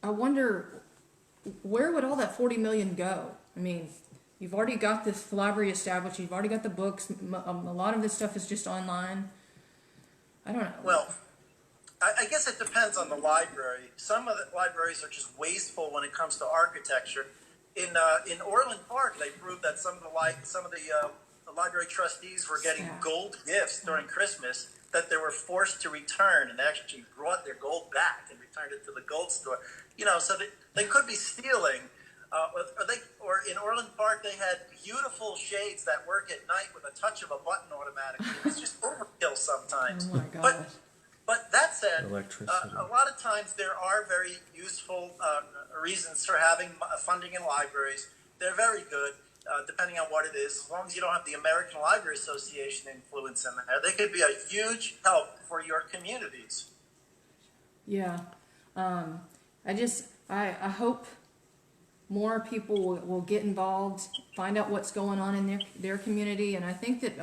I wonder, where would all that $40 million go? I mean, you've already got this library established, you've already got the books, a lot of this stuff is just online. I don't know. Well, I guess it depends on the library. Some of the libraries are just wasteful when it comes to architecture. In Orland Park, they proved that the library trustees were getting Sad. gold gifts during Christmas that they were forced to return, and they actually brought their gold back and returned it to the gold store. So they could be stealing. Or in Orland Park, they had beautiful shades that work at night with a touch of a button automatically. It's just overkill sometimes. Oh my gosh. But that said, Electricity. a lot of times there are very useful reasons for having funding in libraries. They're very good, depending on what it is. As long as you don't have the American Library Association influence in there, they could be a huge help for your communities. Yeah. I hope more people will get involved, find out what's going on in their community, and I think that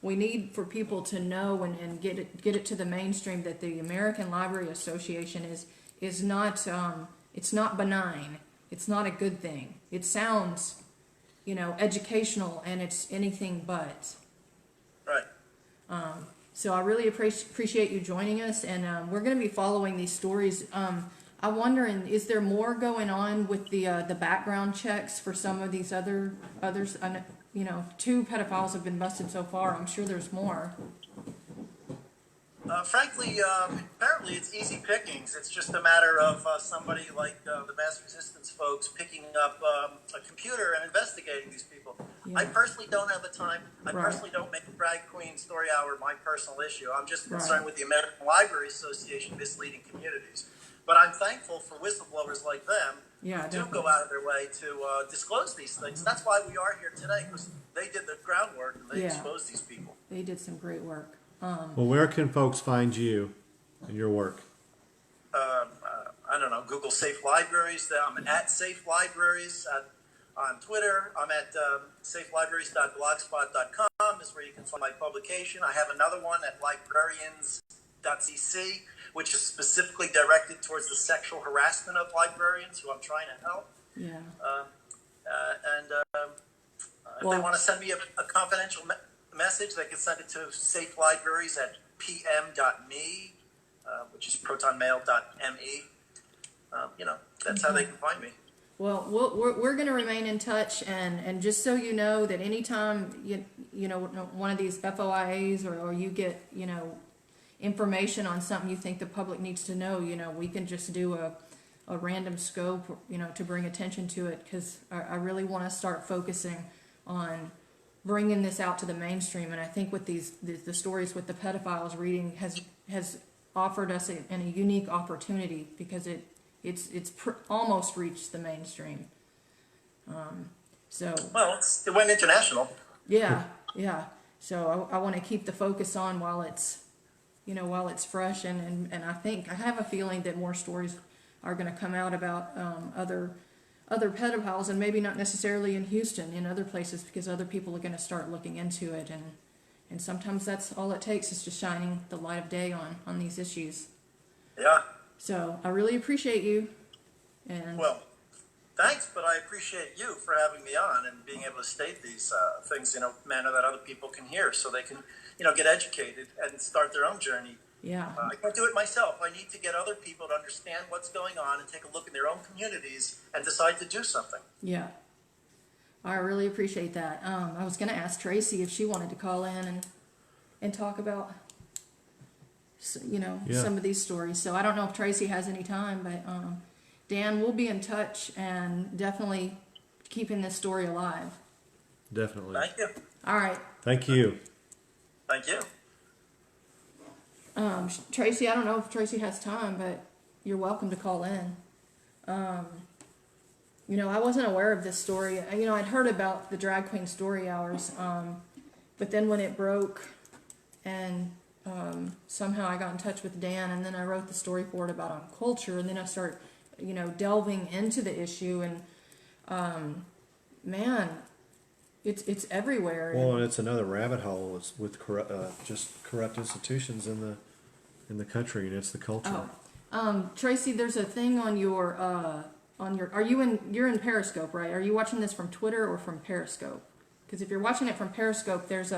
we need for people to know and get it to the mainstream that the American Library Association is not it's not benign. It's not a good thing. It sounds, educational, and it's anything but. Right. So I really appreciate you joining us, and we're going to be following these stories. I'm wondering, is there more going on with the background checks for some of these others? 2 pedophiles have been busted so far. I'm sure there's more. Frankly, apparently it's easy pickings. It's just a matter of somebody like the mass resistance folks picking up a computer and investigating these people. Yeah. I personally don't have the time. I Right. personally don't make Drag Queen Story Hour my personal issue. I'm just concerned Right. with the American Library Association misleading communities. But I'm thankful for whistleblowers like them Yeah, who do definitely. go out of their way to disclose these things. That's why we are here today, because they did the groundwork and they Yeah. exposed these people. They did some great work. Well, where can folks find you and your work? I don't know, Google Safe Libraries. I'm at Safe Libraries on Twitter. I'm at safelibraries.blogspot.com is where you can find my publication. I have another one at librarians.cc, which is specifically directed towards the sexual harassment of librarians who I'm trying to help. Yeah. If they want to send me a confidential message, they can send it to safelibraries at pm.me, which is protonmail.me. That's how they can find me. Well, we're going to remain in touch, and just so you know that anytime one of these FOIAs or you get information on something you think the public needs to know, we can just do a random scope, to bring attention to it, because I really want to start focusing on bringing this out to the mainstream. And I think with the stories with the pedophiles reading has offered us a unique opportunity, because it's almost reached the mainstream. Well, it went international. Yeah. So I want to keep the focus on while it's fresh, and I have a feeling that more stories are going to come out about other pedophiles, and maybe not necessarily in Houston, in other places, because other people are going to start looking into it, and sometimes that's all it takes, is just shining the light of day on these issues. Yeah. So I really appreciate you. And Well, thanks, but I appreciate you for having me on and being able to state these things in a manner that other people can hear, so they can, get educated and start their own journey. yeah, I can't do it myself. I need to get other people to understand what's going on and take a look in their own communities and decide to do something. yeah. I really appreciate that. I was going to ask Tracy if she wanted to call in and talk about, Yeah. some of these stories. So I don't know if Tracy has any time, but Dan, we'll be in touch and definitely keeping this story alive. Definitely. Thank you. All right. Thank you. Thank you. Tracy, I don't know if Tracy has time, but you're welcome to call in. I wasn't aware of this story. I'd heard about the Drag Queen Story Hours, but then when it broke, and somehow I got in touch with Dan, and then I wrote the story for it about on culture, and then I start, delving into the issue, and man, it's everywhere. Well, and it's another rabbit hole. It's with just corrupt institutions in the country, and it's the culture. Tracy, there's a thing on your you're in Periscope, right? Are you watching this from Twitter or from Periscope? Because if you're watching it from Periscope, there's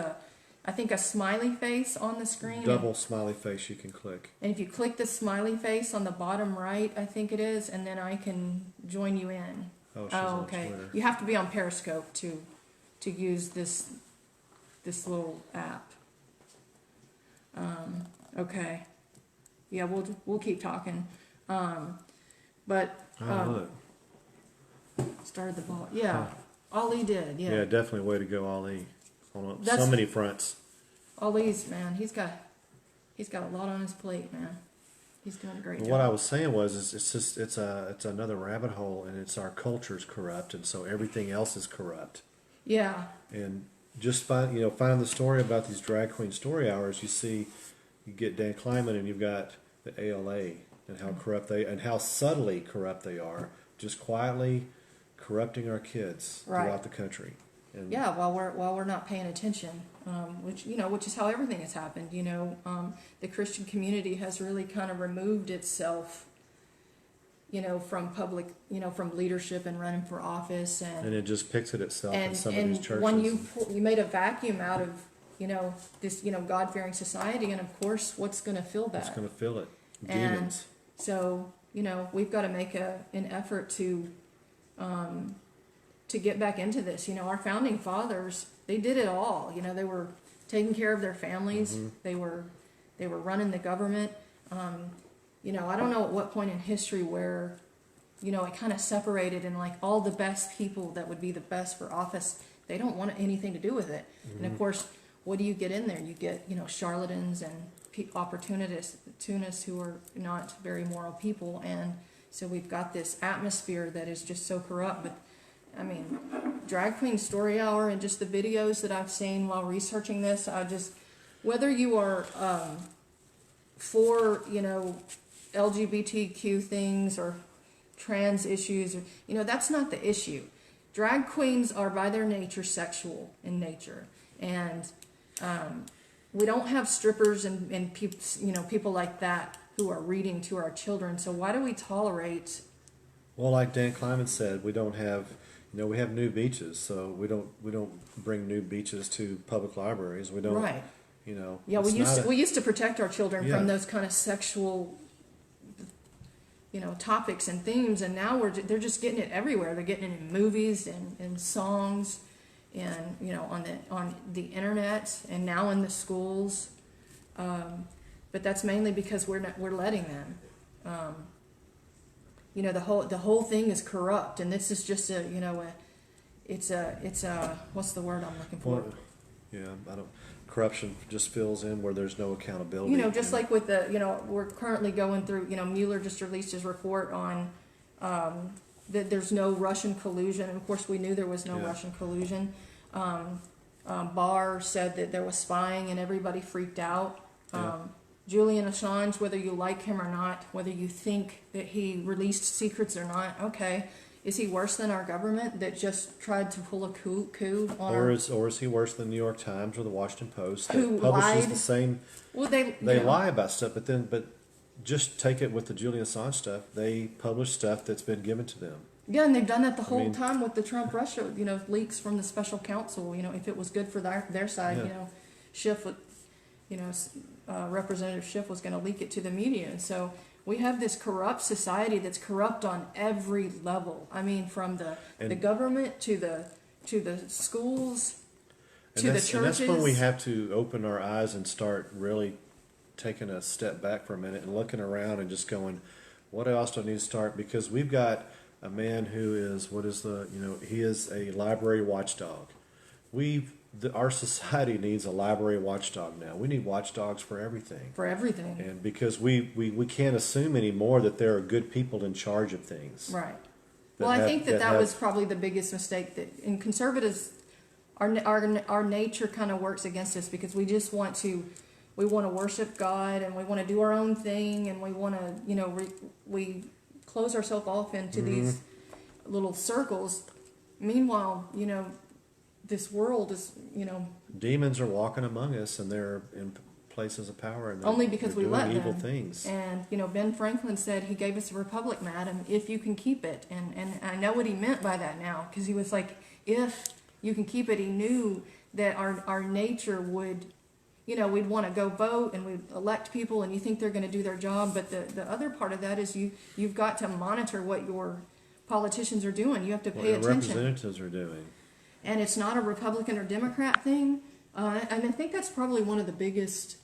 I think, a smiley face on the screen. Double smiley face you can click. And if you click the smiley face on the bottom right, I think it is, and then I can join you in. Oh, she's on okay. Twitter. You have to be on Periscope to use this little app. Okay. Yeah, we'll keep talking. But Oh, look. started the ball. Yeah, Huh. Ali did. Yeah, Yeah, definitely way to go, Ali. On so That's- many fronts. Ali's, man, he's got a lot on his plate, man. He's doing a great But job. what I was saying was, it's another rabbit hole, and it's our culture's corrupt, and so everything else is corrupt. Yeah, And just find the story about these drag queen story hours. You get Dan Kleiman, and you've got the ALA, and how corrupt and how subtly corrupt they are, just quietly corrupting our kids Right. throughout the country. And yeah. While we're not paying attention, which is how everything has happened. The Christian community has really kind of removed itself, from public, from leadership and running for office, and it just picks at itself in and some of these churches. when you made a vacuum out of this God-fearing society, and of course what's going to fill that? It's going to fill it. And Demons. so we've got to make an effort to get back into this. Our founding fathers, they did it all. They were taking care of their families. Mm-hmm. They were running the government. I don't know at what point in history where it kind of separated, and like all the best people that would be the best for office, they don't want anything to do with it. And of course, what do you get in there? You get charlatans and opportunists who are not very moral people, and so we've got this atmosphere that is just so corrupt. But I mean, Drag Queen Story Hour and just the videos that I've seen while researching this, whether you are for LGBTQ things or trans issues, or that's not the issue. Drag queens are by their nature sexual in nature, and we don't have strippers and people like that who are reading to our children. So why do we tolerate? Well, like Dan Kleiman said, we don't have, we have new beaches, so we don't bring new beaches to public libraries. We don't, Right. Yeah, it's we used to protect our children Yeah. from those kind of sexual, topics and themes, and now they're just getting it everywhere. They're getting it in movies and songs, and on the internet, and now in the schools. But that's mainly because we're letting them. The whole thing is corrupt, and this is just it's a what's the word I'm looking for? Well, yeah, corruption just fills in where there's no accountability. Just like with we're currently going through, Mueller just released his report on that there's no Russian collusion. And of course, we knew there was no Yeah. Russian collusion. Barr said that there was spying, and everybody freaked out. Yeah. Julian Assange, whether you like him or not, whether you think that he released secrets or not, okay. Is he worse than our government that just tried to pull a coup on or our... is he worse than the New York Times or the Washington Post that Who publishes lied? the same? Well, they Lie about stuff, but just take it with the Julian Assange stuff. They publish stuff that's been given to them. Yeah, and they've done that the whole mean- time with the Trump Russia, leaks from the special counsel. If it was good for their side, Yeah. Schiff would, Representative Schiff was going to leak it to the media. And so we have this corrupt society that's corrupt on every level. I mean, from the And- government to the schools And to the that's, churches. and that's when we have to open our eyes and start really taking a step back for a minute and looking around and just going, what else do I need to start? Because we've got a man who is, he is a library watchdog. Our society needs a library watchdog now. We need watchdogs for everything. For everything. And because we can't assume anymore that there are good people in charge of things. Right. that Well, I have- think that that have- was probably the biggest mistake that in conservatives, our nature kind of works against us because we just want to worship God, and we want to do our own thing, and we want to we close ourselves off into these little circles. Meanwhile, this world is Demons are walking among us, and they're in places of power, and only because we they're let doing evil them. things. And Ben Franklin said he gave us a republic, madam, if you can keep it. And I know what he meant by that now, because he was like, if You can keep it. He knew that our nature would, you know, we'd want to go vote and we'd elect people and you think they're going to do their job. But the other part of that is you've got to monitor what your politicians are doing. You have to pay What your attention. representatives are doing. And it's not a Republican or Democrat thing. And I think that's probably one of the biggest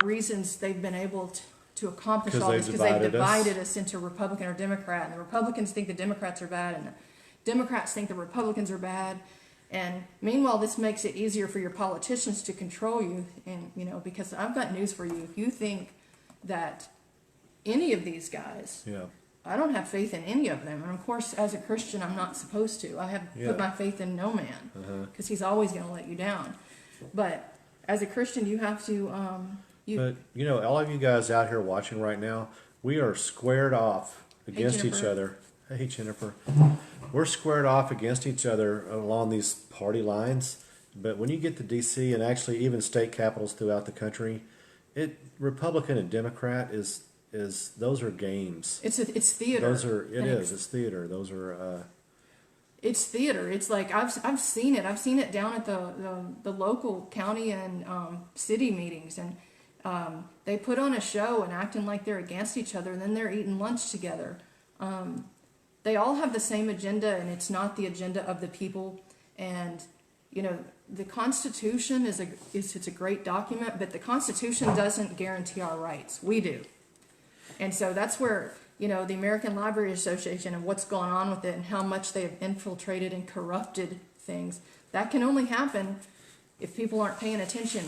reasons they've been able to accomplish all this, because they've divided us into Republican or Democrat, and the Republicans think the Democrats are bad, and the Democrats think the Republicans are bad. And meanwhile, this makes it easier for your politicians to control you. And you know, because I've got news for you: if you think that any of these guys, Yeah. I don't have faith in any of them. And of course, as a Christian, I'm not supposed to. I have put my faith in no man, because he's always going to let you down. But as a Christian, you have to. But you know, all of you guys out here watching right now, we are squared off against each Jennifer. other. Hey, Jennifer. We're squared off against each other along these party lines. But when you get to D.C. and actually even state capitals throughout the country, Republican and Democrat is those are games. It's theater. It's theater. Those are. It's theater. It's like I've seen it. I've seen it down at the local county and city meetings, and they put on a show and acting like they're against each other, and then they're eating lunch together. They all have the same agenda, and it's not the agenda of the people. And you know, the Constitution is a great document, but the Constitution doesn't guarantee our rights. We do. And so that's where, you know, the American Library Association and what's gone on with it and how much they have infiltrated and corrupted things, that can only happen if people aren't paying attention.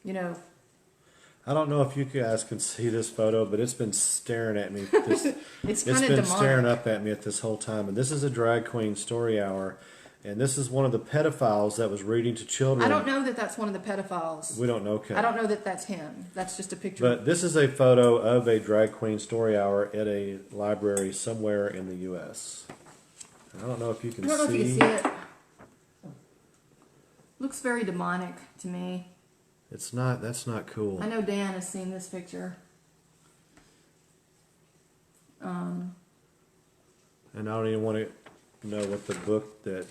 You know. I don't know if you guys can see this photo, but it's been staring at me. It's been demonic. staring up at me at this whole time. And this is a drag queen story hour. And this is one of the pedophiles that was reading to children. I don't know that that's one of the pedophiles. We don't know. Okay. I don't know that that's him. That's just a picture. But this is a photo of a drag queen story hour at a library somewhere in the U.S. I don't know if you can see. I don't know if you can see it. Looks very demonic to me. It's not. That's not cool. I know Dan has seen this picture. And I don't even want to know what the book that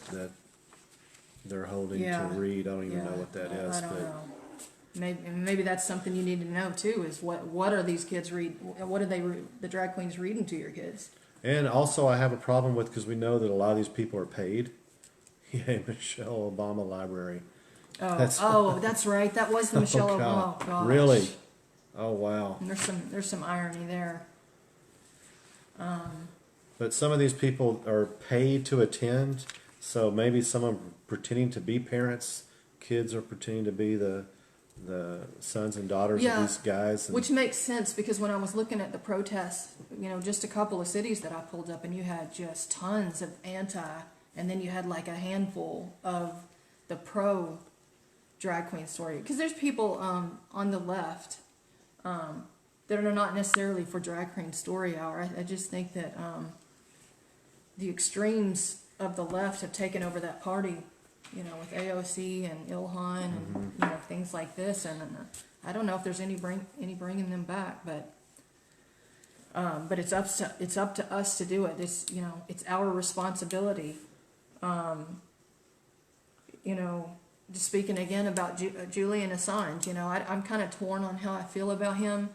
they're holding to read. I don't even know what that is. I don't know. Maybe that's something you need to know too. Is what are these kids read? What are the drag queens reading to your kids? And also, I have a problem with, because we know that a lot of these people are paid. Yay, Michelle Obama Library. That's right. That was the Michelle Obama. Oh, gosh. Really? Oh, wow. And there's some irony there. But some of these people are paid to attend, so maybe some of them pretending to be parents. Kids are pretending to be the sons and daughters of these guys. Which makes sense, because when I was looking at the protests, you know, just a couple of cities that I pulled up, and you had just tons of anti, and then you had like a handful of the pro drag queen story. Because there's people on the left that are not necessarily for drag queen story hour. I just think that the extremes of the left have taken over that party, you know, with AOC and Ilhan and you know, things like this. And I don't know if there's any bringing them back, but it's up to us to do it. It's our responsibility. You know, just speaking again about Julian Assange, you know, I'm kind of torn on how I feel about him.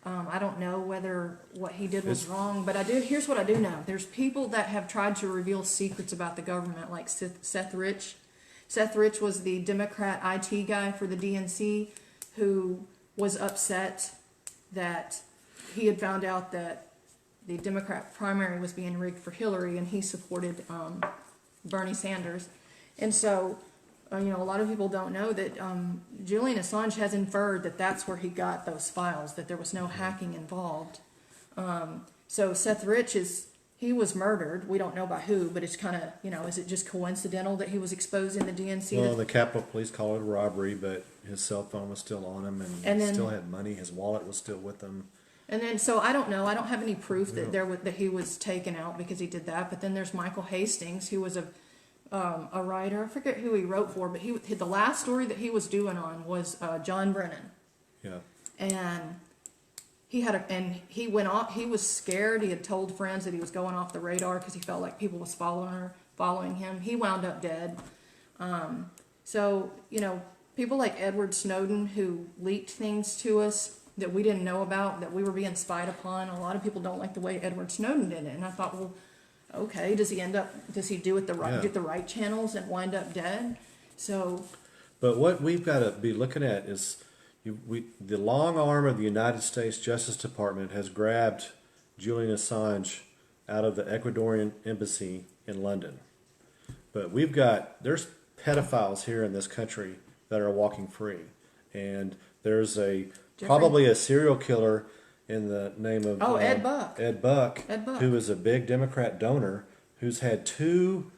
I don't know whether what he did was wrong, but here's what I do know. There's people that have tried to reveal secrets about the government, like Seth Rich. Seth Rich was the Democrat IT guy for the DNC, who was upset that he had found out that the Democrat primary was being rigged for Hillary, and he supported Bernie Sanders. And so, you know, a lot of people don't know that Julian Assange has inferred that that's where he got those files, that there was no hacking involved. So Seth Rich he was murdered. We don't know by who, but it's kind of, you know, is it just coincidental that he was exposed in the DNC? Well, the Capitol Police call it a robbery, but his cell phone was still on him, and he still had money. His wallet was still with him. And then, so I don't know. I don't have any proof that he was taken out because he did that. But then there's Michael Hastings, who was a writer. I forget who he wrote for, but the last story that he was doing on was John Brennan. Yeah. And and he went off. He was scared. He had told friends that he was going off the radar because he felt like people was following him. He wound up dead. So, people like Edward Snowden, who leaked things to us that we didn't know about, that we were being spied upon. A lot of people don't like the way Edward Snowden did it. And I thought, well, okay, does he do it get the right channels and wind up dead? So. But what we've got to be looking at is the long arm of the United States Justice Department has grabbed Julian Assange out of the Ecuadorian embassy in London. But there's pedophiles here in this country that are walking free. And there's probably a serial killer in the name of Ed Buck. Ed Buck, who is a big Democrat donor, who's had 2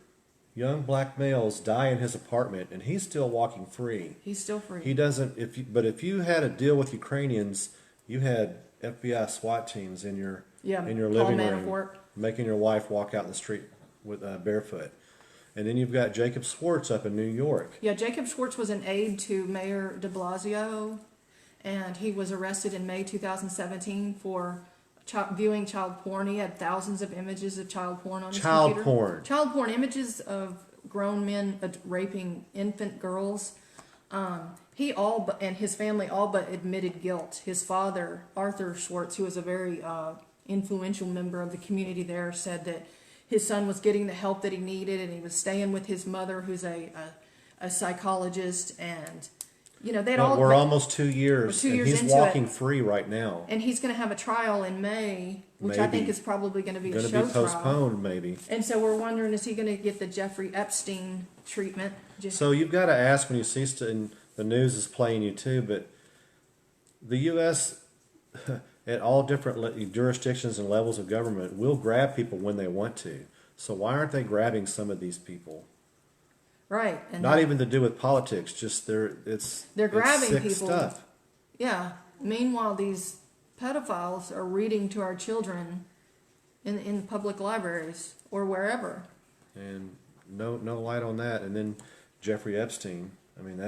young black males die in his apartment, and he's still walking free. He's still free. He doesn't. If you had a deal with Ukrainians, you had FBI SWAT teams in your living room, making your wife walk out in the street with barefoot. And then you've got Jacob Schwartz up in New York. Yeah, Jacob Schwartz was an aide to Mayor de Blasio, and he was arrested in May 2017 for viewing child porn. He had thousands of images of child porn on his computer. Child porn, images of grown men raping infant girls. He and his family all but admitted guilt. His father, Arthur Schwartz, who was a very influential member of the community there, said that his son was getting the help that he needed, and he was staying with his mother, who's a psychologist, and we're almost 2 years, and he's walking free right now. And he's going to have a trial in May, which I think is probably going to be a show trial. Going to be postponed, maybe. And so we're wondering, is he going to get the Jeffrey Epstein treatment? So you've got to ask when you see and the news is playing you too, but the U.S. at all different jurisdictions and levels of government will grab people when they want to. So why aren't they grabbing some of these people? Right. And not even to do with politics, just they're grabbing sick people. Stuff. Yeah. Meanwhile, these pedophiles are reading to our children in public libraries or wherever. And no light on that. And then Jeffrey Epstein. I mean,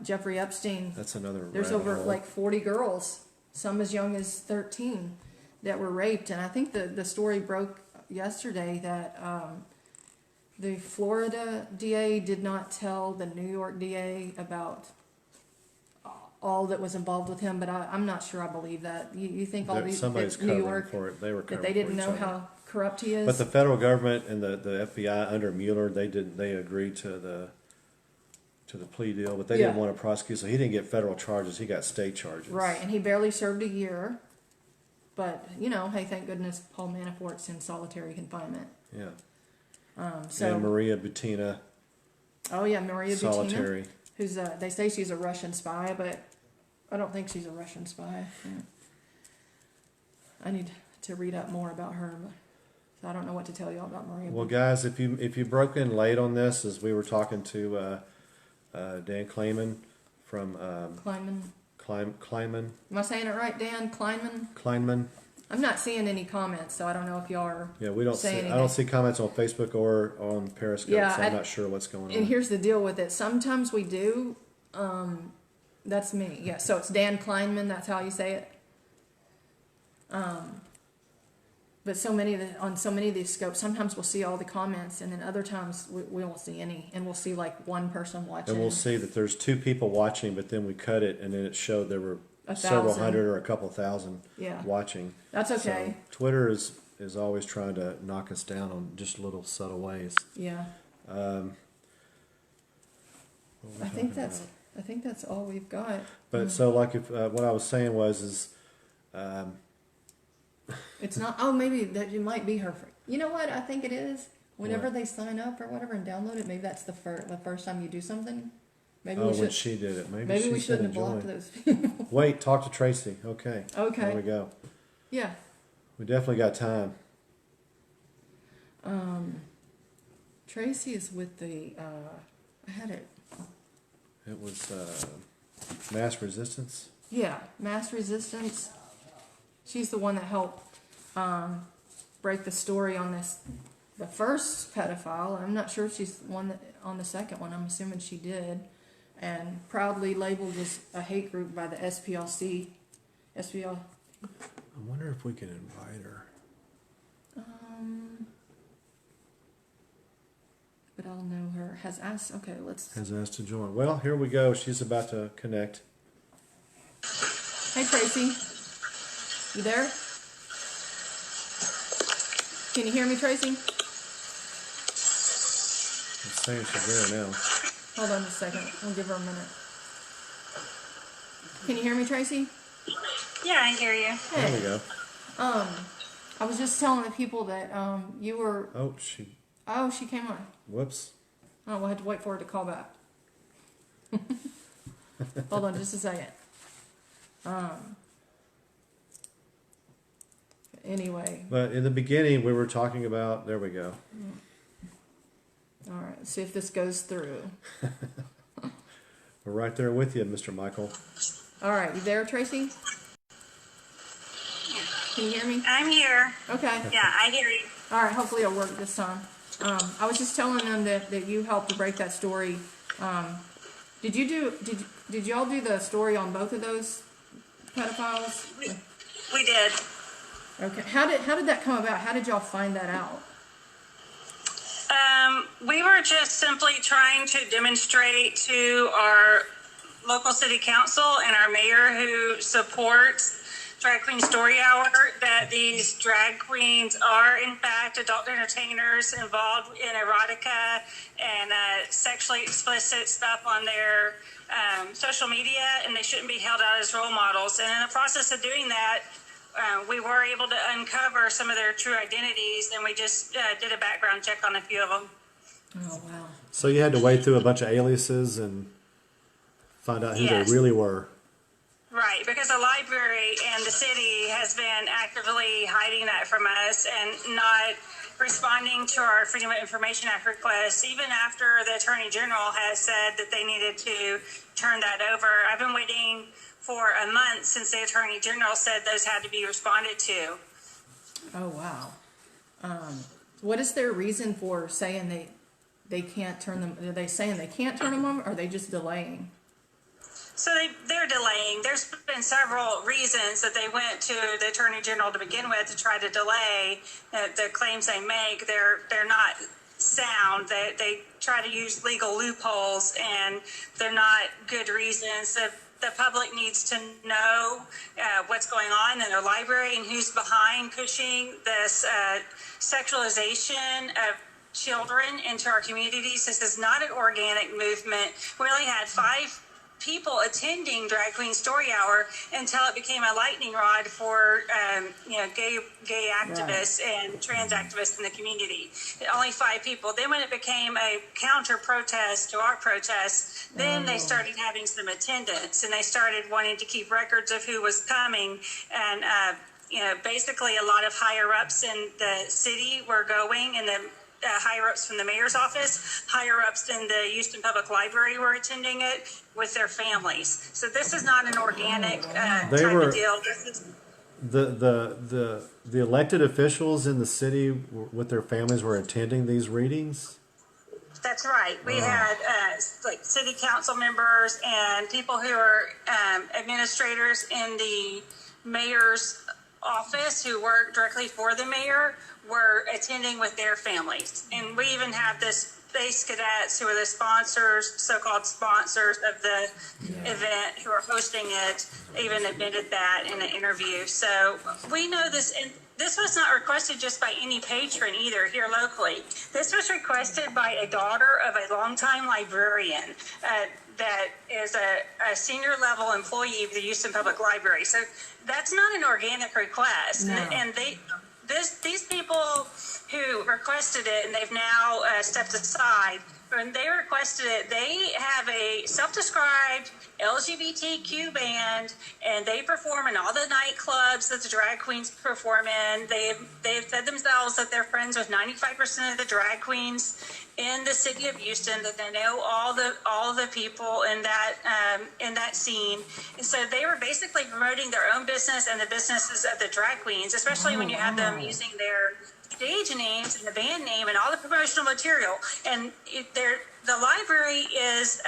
Jeffrey Epstein. That's another. There's over like 40 girls, some as young as 13, that were raped. And I think the story broke yesterday that the Florida DA did not tell the New York DA about all that was involved with him, but I'm not sure I believe that. You think all these somebody's New York for it. They were that they didn't know how corrupt he is. But the federal government and the FBI under Mueller, they agreed to the plea deal, but they didn't want to prosecute, so he didn't get federal charges. He got state charges. Right, and he barely served a year. But hey, thank goodness Paul Manafort's in solitary confinement. Yeah. And Maria Butina. Oh yeah, Maria solitary. Butina. Who's they say she's a Russian spy, but I don't think she's a Russian spy. Yeah. I need to read up more about her, so I don't know what to tell y'all about Maria. Well, guys, if you broke in late on this, as we were talking to Dan Kleinman from Kleinman. Am I saying it right, Dan Kleinman? Kleinman. I'm not seeing any comments, so I don't know if y'all are. Yeah, we don't see. I don't see comments on Facebook or on Periscope, so I'm not sure what's going on. And here's the deal with it: sometimes we do. That's me. Yeah, so it's Dan Kleinman. That's how you say it. But on so many of these scopes, sometimes we'll see all the comments, and then other times we won't see any, and we'll see like one person watching. And we'll see that there's 2 people watching, but then we cut it, and then it showed there were several hundred or a couple thousand watching. That's okay. So Twitter is always trying to knock us down on just little subtle ways. Yeah. I think that's all we've got. But so like if what I was saying was it's not. Oh, maybe that it might be her. You know what? I think it is. Whenever they sign up or whatever and download it, maybe that's the first time you do something. Maybe we should. When she did it, maybe we shouldn't have blocked those people. Wait, talk to Tracy. Okay. There we go. Yeah. We definitely got time. Tracy is with the. I had it. It was Mass Resistance. Yeah, Mass Resistance. She's the one that helped break the story on the first pedophile. I'm not sure if she's the one that on the second one. I'm assuming she did. And proudly labeled as a hate group by the SPLC SBL. I wonder if we can invite her. But I'll know her. Has asked. Okay, let's. Has asked to join. Well, here we go. She's about to connect. Hey, Tracy. You there? Can you hear me, Tracy? It's saying she's there now. Hold on just a second. I'll give her a minute. Can you hear me, Tracy? Yeah, I hear you. There we go. I was just telling the people that you were. Oh, she. Oh, she came on. Whoops. Oh, we'll have to wait for her to call back. Hold on just a second. Anyway. But in the beginning, we were talking about. There we go. All right. Let's see if this goes through. We're right there with you, Mr. Michael. All right. You there, Tracy? Can you hear me? I'm here. Okay. Yeah, I hear you. All right. Hopefully it'll work this time. I was just telling them that you helped to break that story. Did y'all do the story on both of those pedophiles? We did. Okay. How did that come about? How did y'all find that out? We were just simply trying to demonstrate to our local city council and our mayor, who supports Drag Queen Story Hour, that these drag queens are in fact adult entertainers involved in erotica and sexually explicit stuff on their social media, and they shouldn't be held out as role models. And in the process of doing that, we were able to uncover some of their true identities, and we just did a background check on a few of them. Oh wow. So you had to wade through a bunch of aliases and find out who Yes. they really were. Right, because the library and the city has been actively hiding that from us and not responding to our Freedom of Information Act requests, even after the Attorney General has said that they needed to turn that over. I've been waiting for a month since the Attorney General said those had to be responded to. Oh wow. What is their reason for saying they can't turn them? Are they saying they can't turn them over, or are they just delaying? So they're delaying. There's been several reasons that they went to the Attorney General to begin with to try to delay the claims they make. They're not sound. They try to use legal loopholes, and they're not good reasons. The public needs to know what's going on in their library and who's behind pushing this sexualization of children into our communities. This is not an organic movement. We only had 5 people attending Drag Queen Story Hour until it became a lightning rod for gay activists and trans activists in the community. Only 5 people. Then when it became a counter protest to our protests, then they started having some attendance, and they started wanting to keep records of who was coming. And basically a lot of higher ups in the city were going, and the higher ups from the mayor's office, higher ups in the Houston Public Library were attending it with their families. So this is not an organic type of deal. This is The elected officials in the city with their families were attending these readings. That's right. We had like city council members and people who are administrators in the mayor's office who work directly for the mayor were attending with their families. And we even have this Space Cadets, who are the sponsors, so-called sponsors of the event, who are hosting it, even admitted that in an interview. So we know this, and this was not requested just by any patron either here locally. This was requested by a daughter of a longtime librarian that is a senior level employee of the Houston Public Library. So that's not an organic request. No. And these people who requested it, and they've now stepped aside, when they requested it, they have a self-described LGBTQ band, and they perform in all the nightclubs that the drag queens perform in. They've said themselves that they're friends with 95% of the drag queens in the city of Houston, that they know all the people in that scene. And so they were basically promoting their own business and the businesses of the drag queens, especially when you have them using their stage names and the band name and all the promotional material. And the library is,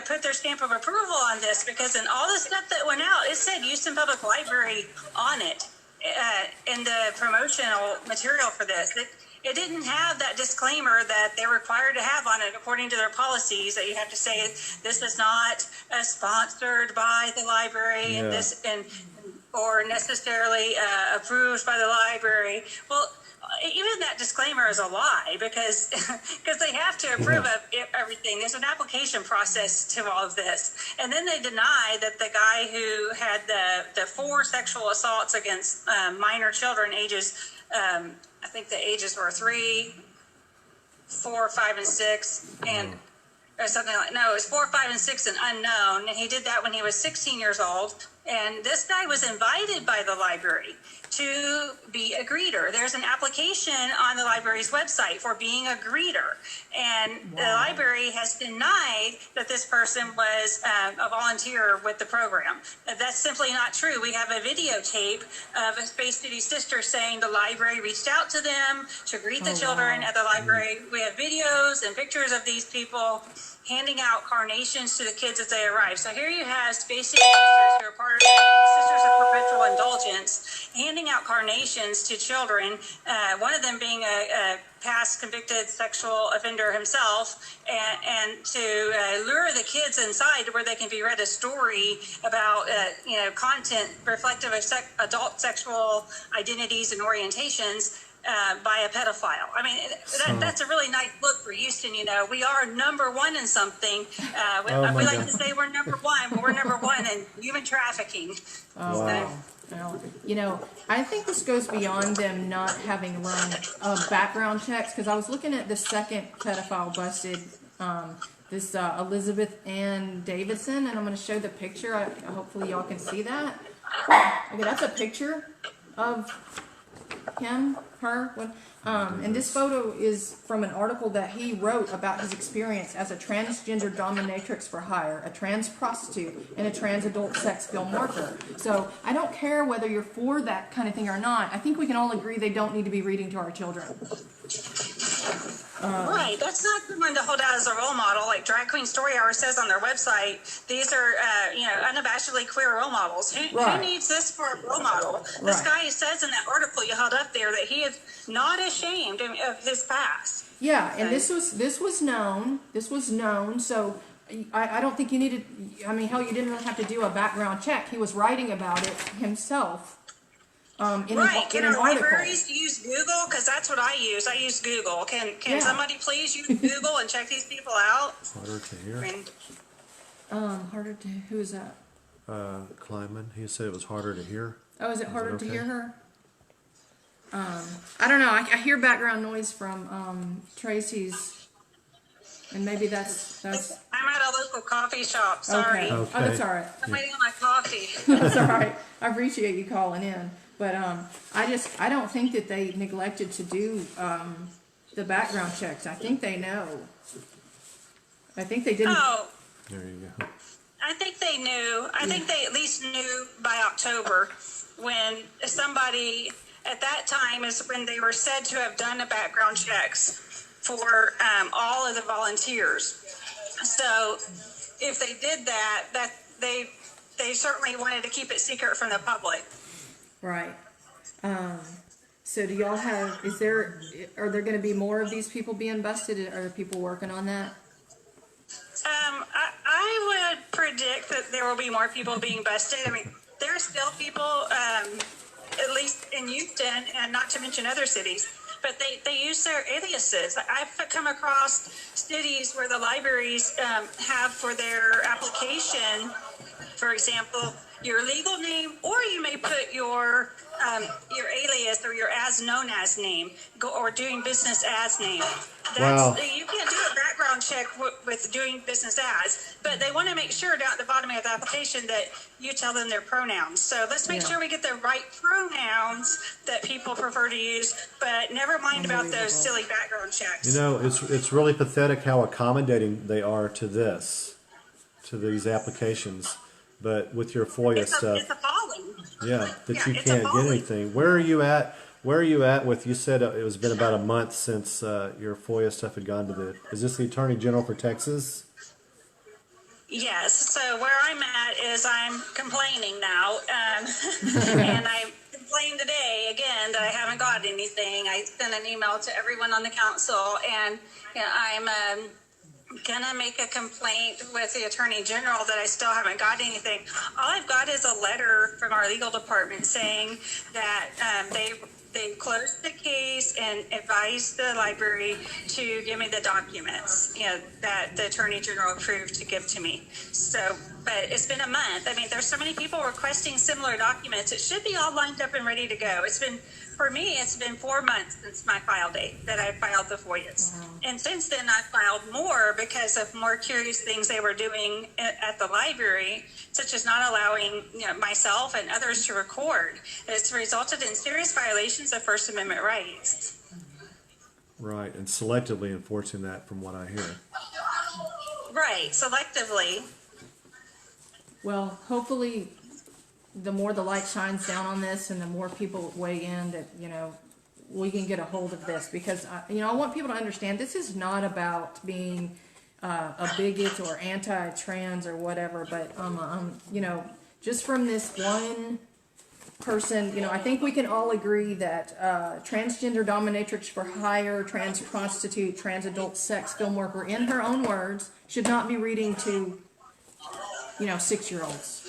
put their stamp of approval on this, because in all the stuff that went out, it said Houston Public Library on it, in the promotional material for this. It didn't have that disclaimer that they're required to have on it according to their policies, that you have to say this is not sponsored by the library and this or necessarily approved by the library. Well, even that disclaimer is a lie, because they have to approve of everything. There's an application process to all of this. And then they deny that the guy who had the 4 sexual assaults against minor children ages, I think the ages were 3, 4, 5, and 6, and or something like, no, it was 4, 5, and 6 and unknown. And he did that when he was 16 years old. And this guy was invited by the library to be a greeter. There's an application on the library's website for being a greeter. And the library has denied that this person was a volunteer with the program. That's simply not true. We have a videotape of a Space City sister saying the library reached out to them to greet the children at the library. We have videos and pictures of these people handing out carnations to the kids as they arrive. So here you have Space City sisters who are part of Sisters of Perpetual Indulgence, handing out carnations to children, one of them being a past convicted sexual offender himself, and to lure the kids inside where they can be read a story about content reflective of adult sexual identities and orientations by a pedophile. I mean, that's a really nice look for Houston. We are number 1 in something. We like to say we're number 1, but we're number 1 in human trafficking. Wow. Well, I think this goes beyond them not having run background checks, because I was looking at the second pedophile busted, this Elizabeth Ann Davidson, and I'm going to show the picture. Hopefully y'all can see that. Okay, that's a picture of him, her, and this photo is from an article that he wrote about his experience as a transgender dominatrix for hire, a trans prostitute, and a trans adult sex film worker. So I don't care whether you're for that kind of thing or not. I think we can all agree they don't need to be reading to our children. Right, that's not the one to hold out as a role model. Like Drag Queen Story Hour says on their website, these are unabashedly queer role models. Who needs this for a role model? This guy says in that article you held up there that he is not ashamed of his past. Yeah, and this was known. This was known. So I don't think you needed. I mean, hell, you didn't really have to do a background check. He was writing about it himself. In an libraries use Google? Because that's what I use. I use Google. Can somebody please use Google and check these people out? Harder to hear. Harder to. Who is that? Kleinman. He said it was harder to hear. Oh, is it harder to hear her? I don't know. I hear background noise from Tracy's, and maybe that's. I'm at a local coffee shop. Sorry. Okay. Oh, that's all right. I'm waiting on my coffee. That's all right. I appreciate you calling in. But I don't think that they neglected to do the background checks. I think they know. I think they didn't. Oh, there you go. I think they knew. I think they at least knew by October, when somebody at that time is when they were said to have done the background checks for all of the volunteers. So if they did that they certainly wanted to keep it secret from the public. Right. So do y'all have, are there going to be more of these people being busted? Are people working on that? I would predict that there will be more people being busted. I mean, there are still people, at least in Houston, and not to mention other cities, but they use their aliases. I've come across cities where the libraries have for their application, for example, your legal name, or you may put your alias or your as known as name, or doing business as name. Wow. You can't do a background check with doing business as, but they want to make sure down at the bottom of the application that you tell them their pronouns. So let's make sure we get the right pronouns that people prefer to use, but never mind about those silly background checks. It's really pathetic how accommodating they are to these applications. But with your FOIA stuff, it's appalling. yeah, that you can't get anything. Where are you at Where are you at with? You said it was been about a month since your FOIA stuff had gone to the. Is this the Attorney General for Texas? Yes. So where I'm at is I'm complaining now, and I complained today again that I haven't got anything. I sent an email to everyone on the council, and I'm gonna make a complaint with the Attorney General that I still haven't got anything. All I've got is a letter from our legal department saying that they closed the case and advised the library to give me the documents, that the Attorney General approved to give to me. So, but it's been a month. I mean, there's so many people requesting similar documents. It should be all lined up and ready to go. For me, it's been 4 months since my file date that I filed the FOIAs. Wow. And since then, I filed more because of more curious things they were doing at the library, such as not allowing myself and others to record. It's resulted in serious violations of First Amendment rights. Right, and selectively enforcing that, from what I hear. Right, selectively. Well, hopefully, the more the light shines down on this and the more people weigh in, that, we can get a hold of this, because, I want people to understand this is not about being a bigot or anti-trans or whatever, but, just from this one person, I think we can all agree that transgender dominatrix for hire, trans prostitute, trans adult sex film worker, in her own words, should not be reading to, 6-year-olds.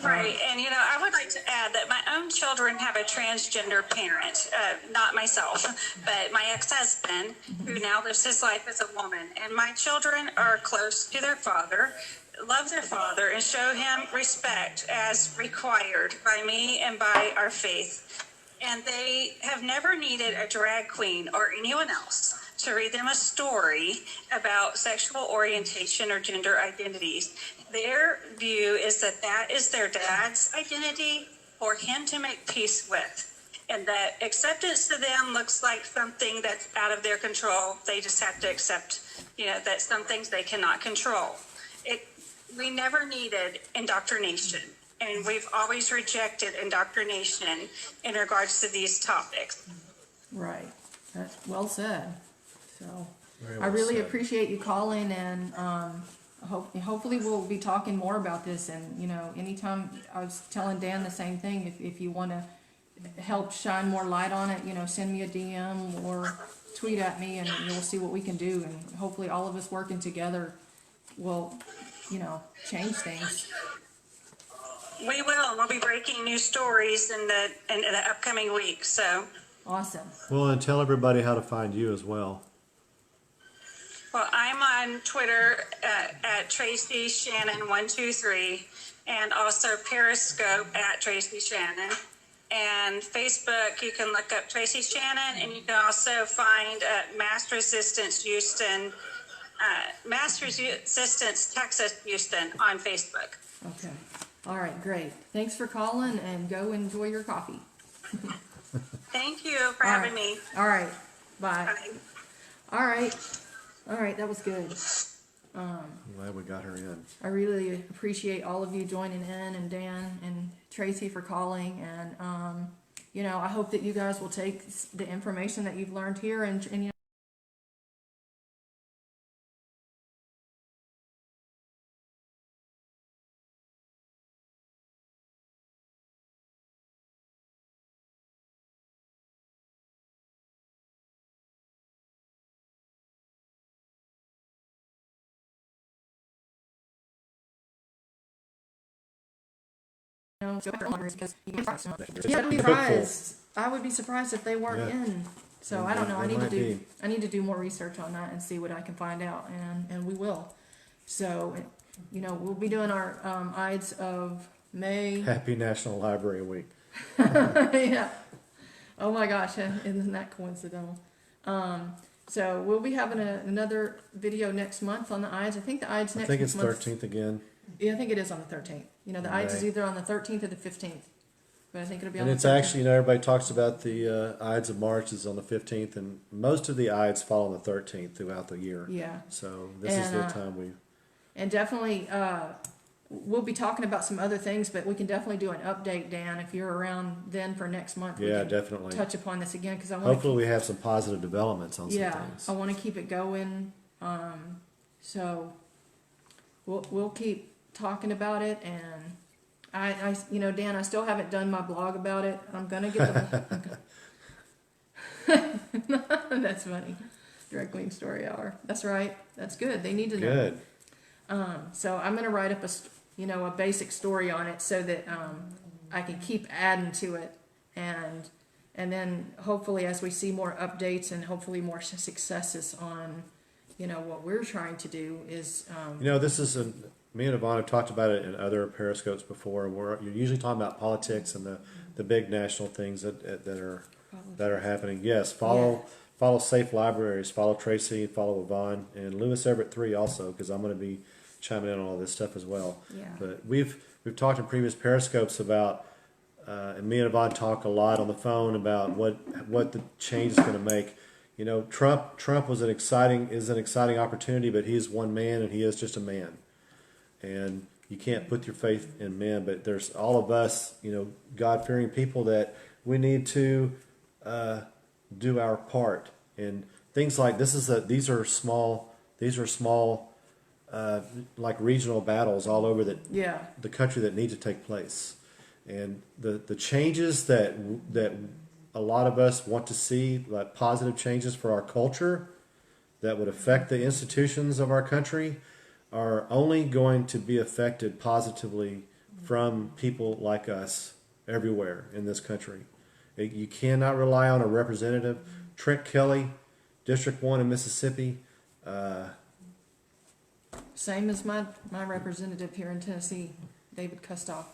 Right, and I would like to add that my own children have a transgender parent, not myself, but my ex-husband, who now lives his life as a woman. And my children are close to their father, love their father, and show him respect as required by me and by our faith. And they have never needed a drag queen or anyone else to read them a story about sexual orientation or gender identities. Their view is that is their dad's identity for him to make peace with. And that acceptance to them looks like something that's out of their control. They just have to accept, that some things they cannot control. We never needed indoctrination, and we've always rejected indoctrination in regards to these topics. Right. That's well said. So Very I well really said. appreciate you calling, and hopefully we'll be talking more about this. And anytime, I was telling Dan the same thing. If you want to help shine more light on it, send me a DM or tweet at me, and we'll see what we can do. And hopefully all of us working together will, change things. We will. We'll be breaking new stories in the upcoming week. So Awesome. Well, and tell everybody how to find you as well. well, I'm on Twitter at Tracy Shannon 123, and also Periscope at Tracy Shannon. And Facebook, you can look up Tracy Shannon, and you can also find Master Resistance Houston, Master Resistance Texas Houston on Facebook. Okay. All right. Great. Thanks for calling, and go enjoy your coffee. Thank you for All having right. me. All right. Bye. Bye. All right. All right. That was good. I'm glad we got her in. I really appreciate all of you joining in, and Dan and Tracy for calling. And, I hope that you guys will take the information that you've learned here and go back longer, because you'd be surprised. I would be surprised if they weren't Yeah. in. So They- I don't know. they I need to do more research on that and see what I can find out, and we will. So, we'll be doing our Ides of May. Happy National Library Week. Yeah. Oh my gosh, isn't that coincidental? So we'll be having another video next month on the Ides. I think the Ides I next think it's month. 13th again. Yeah, I think it is on the 13th. The Ides is May. either on the 13th or the 15th. But I think it'll be on And the it's 13th. actually, everybody talks about the Ides of March is on the 15th, and most of the Ides fall on the 13th throughout the year. Yeah. So this is And, the time we. And definitely, we'll be talking about some other things, but we can definitely do an update, Dan, if you're around then for next month. We Yeah, can definitely. touch upon this again, because I want Hopefully we have some positive developments on some things. I want to keep it going. So we'll keep talking about it, and I you know, Dan, I still haven't done my blog about it. I'm gonna get the. That's funny. Drag Queen Story Hour. That's right. That's good. They need to know. Good. So I'm gonna write up a basic story on it so that I can keep adding to it, and then hopefully as we see more updates and hopefully more successes on what we're trying to do is This is me and Yvonne have talked about it in other periscopes before. You're usually talking about politics and the big national things that are happening. Yes, follow Safe Libraries, follow Tracy, follow Yvonne, and Lewis Everett 3 also, because I'm going to be chiming in on all this stuff as well. Yeah. But we've talked in previous periscopes about, and me and Yvonne talk a lot on the phone about what the change is going to make. Trump is an exciting opportunity, but he's one man and he is just a man. And you can't put your faith in men, but there's all of us, God-fearing people that we need to do our part. And things like these are small like regional battles all over the country that need to take place. And the changes that a lot of us want to see, like positive changes for our culture that would affect the institutions of our country, are only going to be affected positively from people like us everywhere in this country. You cannot rely on a representative. Trent Kelly, District 1 in Mississippi. same as my representative here in Tennessee, David Kustoff.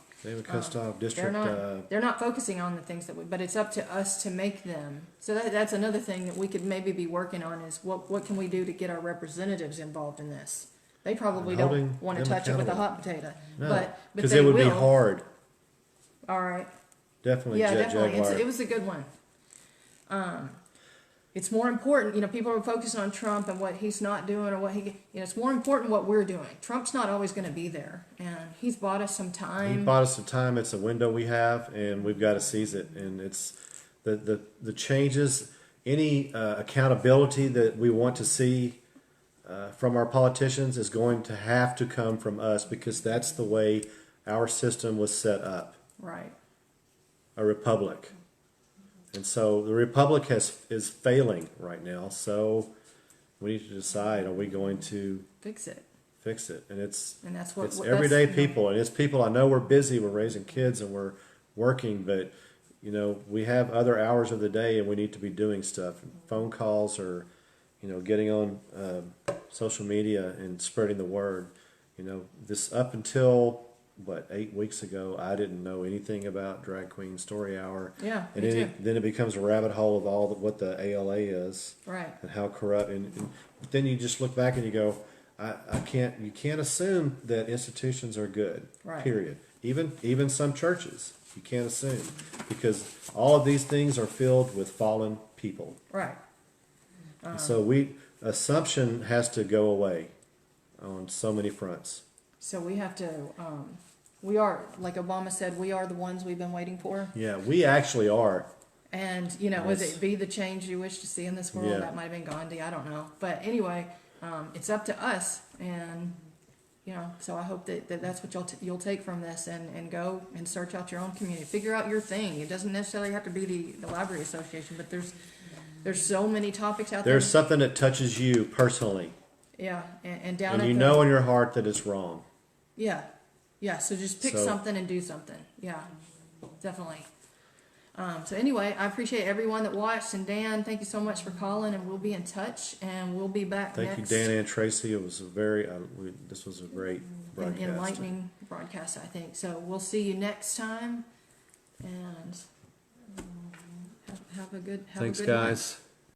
District. They're not focusing on the things but it's up to us to make them. So that's another thing that we could maybe be working on is what can we do to get our representatives involved in this? They probably don't want to touch it with a hot potato. No, but because they it would will. be hard. All right. Definitely, Yeah, definitely. Jaguar. It was a good one. It's more important, people are focusing on Trump and what he's not doing or it's more important what we're doing. Trump's not always going to be there, and he's bought us some time. He bought us some time. It's a window we have, and we've got to seize it. And it's the changes, any accountability that we want to see from our politicians is going to have to come from us, because that's the way our system was set up. Right. A republic. And so the republic is failing right now. So we need to decide: are we going to fix it? And that's what it's everyday people, and it's people. I know we're busy, we're raising kids, and we're working, but we have other hours of the day, and we need to be doing stuff. Phone calls, or getting on social media and spreading the word. This up until 8 weeks ago, I didn't know anything about Drag Queen Story Hour. Yeah, and me too. then it becomes a rabbit hole of what the ALA is, right? And how corrupt. And then you just look back and you go, you can't assume that institutions are good. Right. Period. Even some churches, you can't assume, because all of these things are filled with fallen people. Right. So assumption has to go away on so many fronts. So we have to. We are, like Obama said, we are the ones we've been waiting for. Yeah, we actually are. And, was it be the change you wish to see in this world? Yeah. That might have been Gandhi. I don't know. But anyway, it's up to us. And, so I hope that's what you'll take from this and go and search out your own community. Figure out your thing. It doesn't necessarily have to be the Library Association, but there's so many topics out there. There's something that touches you personally. Yeah, and down And at you know in your heart that it's wrong. Yeah. Yeah, so just pick something and do something. Yeah, definitely. So anyway, I appreciate everyone that watched, and Dan, thank you so much for calling, and we'll be in touch, and we'll be back Thank next. you, Dan and Tracy. It was this was a great broadcast. Enlightening broadcast, I think. So we'll see you next time, and have a good Thanks, night. guys.